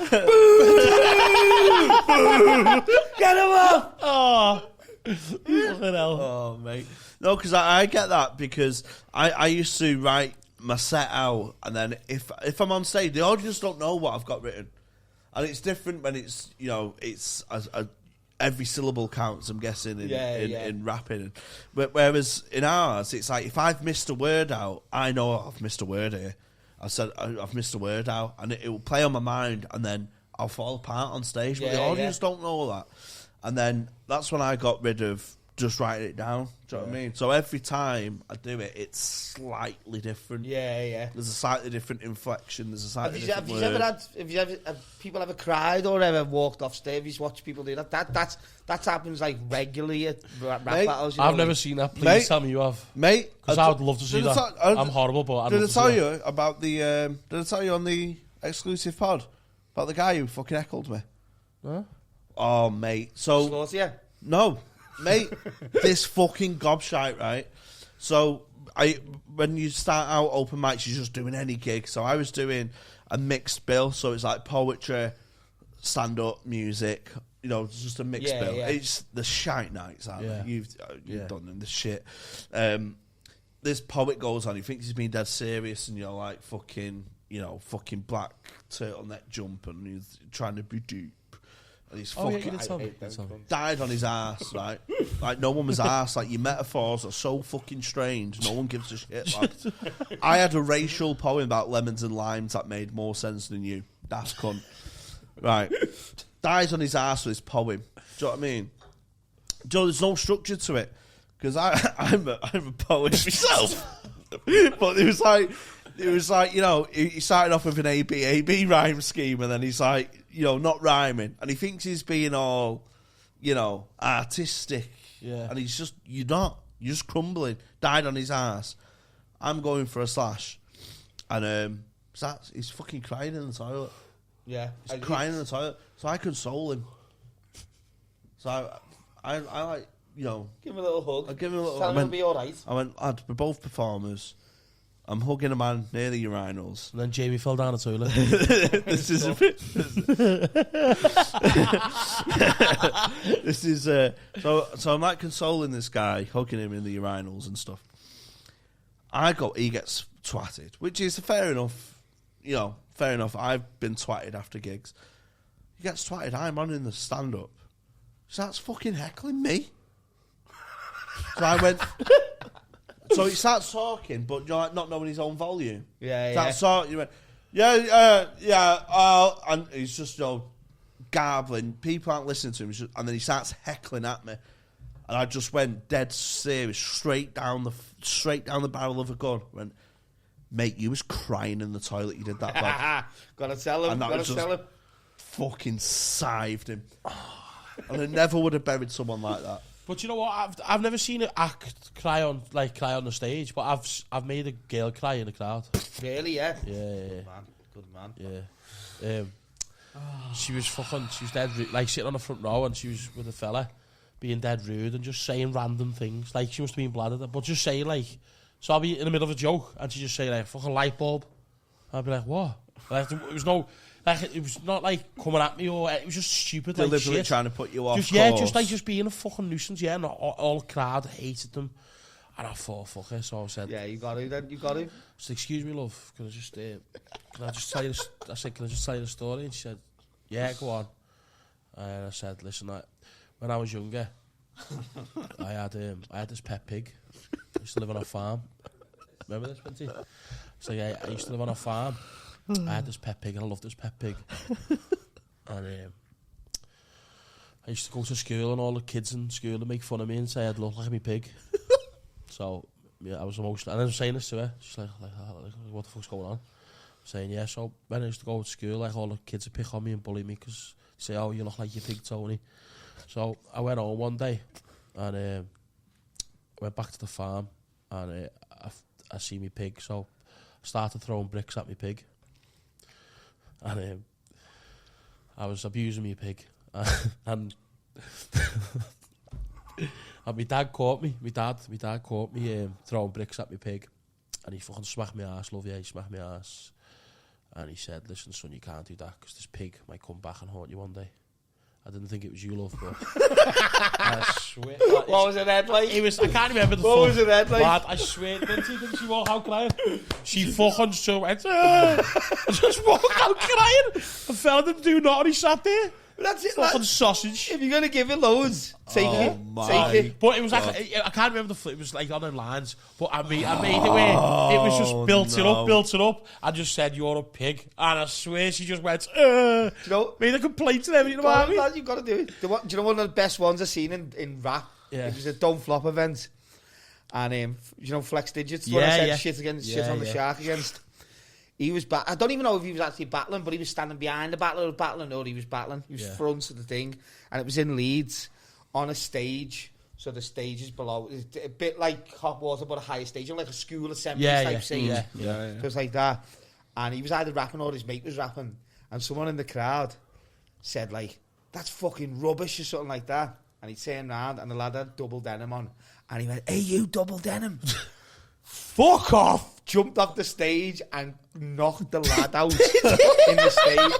Get him off! Oh, fucking hell. Oh, mate. No, because I get that because I used to write my set out, and then if I'm on stage, the audience don't know what I've got written, and it's different when it's it's every syllable counts. I'm guessing in rapping, but whereas in ours, it's like if I've missed a word out, I know I've missed a word here. I said I've missed a word out, and it will play on my mind, and then I'll fall apart on stage. But the Yeah, audience don't know that, and then that's when I got rid of just writing it down. Do you know what I mean? So every time I do it, it's slightly different. Yeah. There's a slightly different inflection. There's a slightly different Have people ever cried or ever walked off stage? Have you watched people do that? That happens like regularly at rap Mate, battles. You I've know? never seen that. Please Mate, tell me you have. Mate, Because I would love to see did I that. tell- I'm horrible, but I'd Did I love to tell see you about the? Did I tell you on the exclusive pod about the guy who fucking heckled me? Huh? Oh, mate. So Slaughter, yeah. no, mate, this fucking gobshite, right? So when you start out open mics, you're just doing any gig. So I was doing a mixed bill, so it's like poetry, stand up, music. You know, it's just a mixed Yeah, bill. yeah. It's the shite nights, aren't Yeah. they? You've Yeah. done them the shit. This poet goes on. He thinks he's being dead serious, and you're like fucking black turtleneck jump, and he's trying to be deep. And he's Oh, yeah, fucking you did tell me. You did tell me. died on his ass, right? Like no one was ass. Like your metaphors are so fucking strange. No one gives a shit. Lad. I had a racial poem about lemons and limes that made more sense than you. That's cunt. Right. Dies on his ass with his poem. Do you know what I mean? Joe, there's no structure to it because I'm a poet myself. But it was like he started off with an A-B rhyme scheme, and then he's like, not rhyming, and he thinks he's being all, artistic. Yeah. And he's just, you're just crumbling. Died on his ass. I'm going for a slash, and he's fucking crying in the toilet. Yeah. He's crying in the toilet, so I console him. So I like, Give him a little hug. I give him a little. Tell him I he'll went, be all right. I went, lad, we're both performers. I'm hugging a man near the urinals. And then Jamie fell down the toilet. This is a bit. This is so I'm like consoling this guy, hugging him in the urinals and stuff. He gets twatted, which is fair enough. You know, fair enough. I've been twatted after gigs. He gets twatted. I'm on in the stand up. Starts fucking heckling me. So I went. So he starts talking, but you're like not knowing his own volume. Starts talking. You went, and he's just garbling. People aren't listening to him, and then he starts heckling at me, and I just went dead serious, straight down the barrel of a gun. Went, mate, you was crying in the toilet. You did that bad. Gotta tell him. Gotta tell him. Fucking sived him, and I never would have buried someone like that. But you know what? I've never seen an act cry on the stage, but I've made a girl cry in the crowd. Really? Yeah. Yeah. Good man. Yeah. She was dead rude, like sitting on the front row, and she was with a fella being dead rude and just saying random things. Like she must have been bladdered, but just saying like, so I'll be in the middle of a joke and she just say like fucking light bulb. I'd be like, what? Like it was not like coming at me or it was just stupid. Deliberately like shit. trying to put you off. Just being a fucking nuisance. Yeah, and all the crowd hated them. And I thought, fuck it. So I said, yeah, you got to. Then you got to. I said, excuse me, love. Can I just tell you? I said, can I just tell you the story? And she said, yeah, go on. And I said, listen, when I was younger, I had this pet pig. I used to live on a farm. Remember this, Binty? So yeah, I used to live on a farm. I had this pet pig and I loved this pet pig. And I used to go to school and all the kids in school would make fun of me and say I'd look like me pig. So yeah, I was emotional. And I was saying this to her. She's like, what the fuck's going on? Saying, yeah, so when I used to go to school, like all the kids would pick on me and bully me because they say, oh, you look like your pig, Tony. So I went home one day and went back to the farm and I see me pig. So I started throwing bricks at me pig. And I was abusing me pig. And my dad caught me. My dad caught me throwing bricks at me pig. And he fucking smacked my ass, love you. He smacked my ass. And he said, listen, son, you can't do that because this pig might come back and haunt you one day. I didn't think it was you, love, but I swear. What was it head like? It was, I can't remember the What was it head like? Lad, I swear, didn't she walk out crying? She fucking so went, I just walked out crying. I felt him do nothing, he sat there. That's it, fucking lad. sausage. If you're going to give it loads, take it. Take it. But it was like, I can't remember the flip, it was like on them lines, but I made it where it was just built it up. I just said, you're a pig. And I swear she just went, Do you know, made a complaint and everything about me. You've got to do it. Do you know one of the best ones I've seen in rap? Yeah. It was a Don't Flop event. And, you know, Flex Digits, what Yeah, I said yeah. shit against, Yeah, shit on the yeah. Shark against. He was I don't even know if he was actually battling, but he was standing behind the battler battling, or he was battling. He was front of the thing, and it was in Leeds on a stage. So the stage is below, it's a bit like Hot Water, but a higher stage, you know, like a school assembly type stage. Yeah. So it was like that, and he was either rapping or his mate was rapping, and someone in the crowd said like, "That's fucking rubbish" or something like that, and he turned round and the lad had double denim on, and he went, "Hey, you double denim." Fuck off! Jumped off the stage and knocked the lad out in the stage.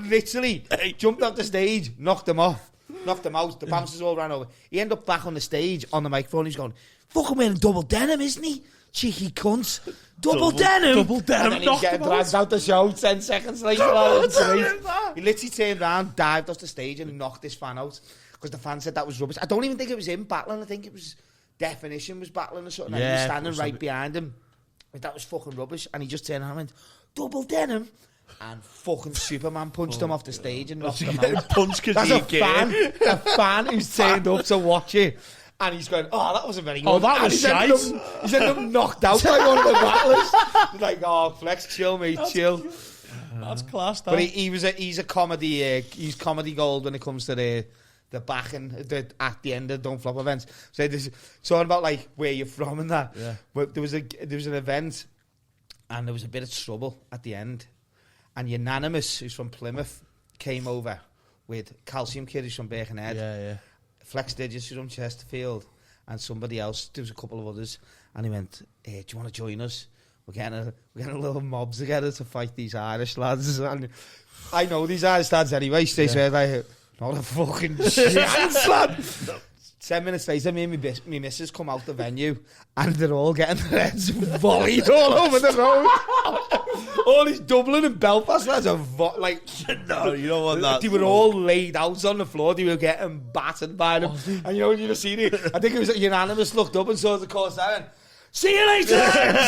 Literally, jumped off the stage, knocked him off, knocked him out. The bouncers all ran over. He ended up back on the stage on the microphone. He's going, "Fucking wearing double denim, isn't he? Cheeky cunts. Double denim. Double denim, And then he knocked was him getting dragged out the show 10 seconds later. He literally turned around, dived off the stage and knocked this fan out because the fan said that was rubbish. I don't even think it was him battling. I think it was Definition was battling or something. And he was standing right behind him. Like, that was fucking rubbish. And he just turned around and went, "Double denim." And fucking Superman punched him off the stage and knocked him out. That's a fan who's turned up to watch it. And he's going, "Oh, that wasn't very good." Oh, that was He's shite. ended up knocked out by one of the battlers. He's like, "Oh, Flex, chill, mate, chill." That's class, But he's a comedy. He's comedy gold when it comes to the backing at the end of Don't Flop events. So there's talking about like where you're from and that. Yeah. But there was an event, and there was a bit of trouble at the end. And Unanimous, who's from Plymouth, came over with Calcium Kid, who's from Birkenhead. Yeah. Flex Digits, who's from Chesterfield, and somebody else. There was a couple of others, and he went, "Hey, do you want to join us? we're getting a little mob together to fight these Irish lads. And I know these Irish lads anyway. They said, like, not a fucking chance, lad. 10 minutes later, me and my missus come out the venue and they're all getting their heads volleyed all over the road. All these Dublin and Belfast lads are like... No, you don't want that. They were all laid out on the floor. They were getting battered by them. And you know, when you see it, I think it was unanimous, looked up and saw the course down. See you later!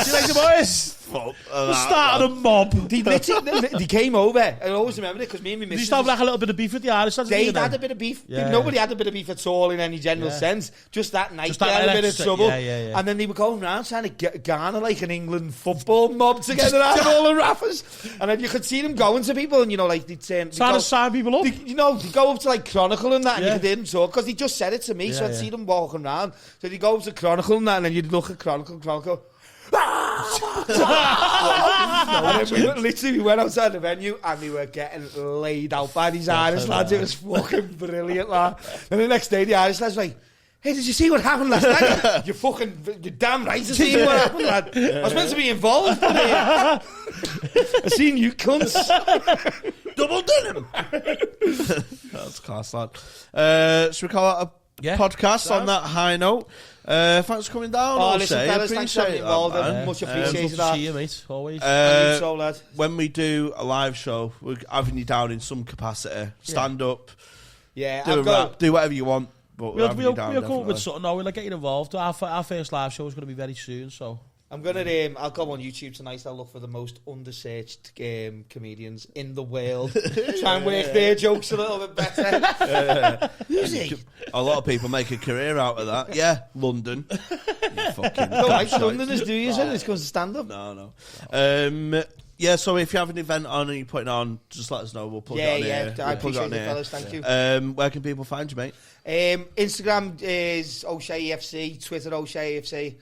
See you later, boys. The start of a mob. They came over. I always remember it because me and my Did missus... you still have like a little bit of beef with the Irish? They had a bit of beef. Yeah, Nobody had a bit of beef at all in any general sense. Just that night they had a bit of trouble. Yeah. And then they were going around trying to garner like an England football mob together out of all the rappers. And then you could see them going to people and, you know, like they'd say... Trying to sign people up. You know, they go up to like Chronicle and that and you could hear them talk because they just said it to me. So I'd see them walking around. So they go up to Chronicle and that and then you'd look at Chronicle. And then we went outside the venue and we were getting laid out by these Irish lads. It was fucking brilliant, lad. And the next day the Irish lads were like, hey, did you see what happened last night? You're damn right to see what happened, lad. I was meant to be involved. But, I seen you cunts. Double denim. That's class, lad. Should we call that a podcast on that high note? Thanks for coming down. Oh, listen, fellas, thanks for being involved. Much appreciated that. See you, mate. Always. So, lad. When we do a live show, we're having you down in some capacity. Stand up. Yeah, Do a rap. Do whatever you want. But We'll you down, go with something. No, we'll get you involved. Our first live show is going to be very soon, so... I'm gonna. I'll go on YouTube tonight. I'll look for the most undersearched comedians in the world. Try and work their jokes a little bit better. A lot of people make a career out of that. Yeah, London. You fucking Don't like shite. Londoners, do you? It's because of stand up. No. Yeah, so if you have an event on and you're putting on, just let us know. We'll plug it on here. I appreciate it, fellas. Thank you. Where can people find you, mate? Instagram is O'Shea EFC, Twitter O'Shea EFC.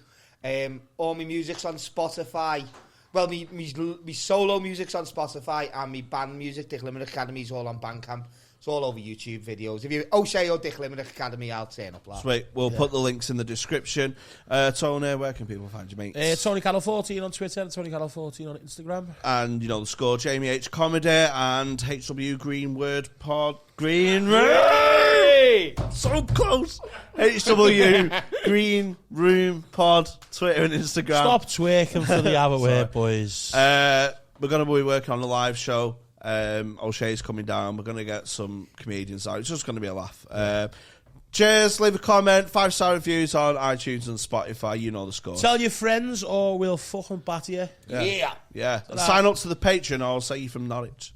All my music's on Spotify. Well, me solo music's on Spotify and me band music, Dick Limerick Academy's all on Bandcamp. It's all over YouTube videos. If you O'Shea or Dick Limerick Academy, I'll turn up. Sweet. We'll put the links in the description. Tony, where can people find you, mate? Tony Carroll 14 on Twitter, Tony Carroll 14 on Instagram. And, you know, the score, Jamie H. Comedy and HW Green Word Pod. Green Room! So close! HW Green Room Pod, Twitter and Instagram. Stop twerking for the other word, boys. We're going to be working on a live show. O'Shea's coming down. We're going to get some comedians out. It's just going to be a laugh. Cheers. Leave a comment. 5-star reviews on iTunes and Spotify. You know the score. Tell your friends or we'll fucking batter you. Yeah. Yeah. And sign up to the Patreon or I'll say you from Norwich.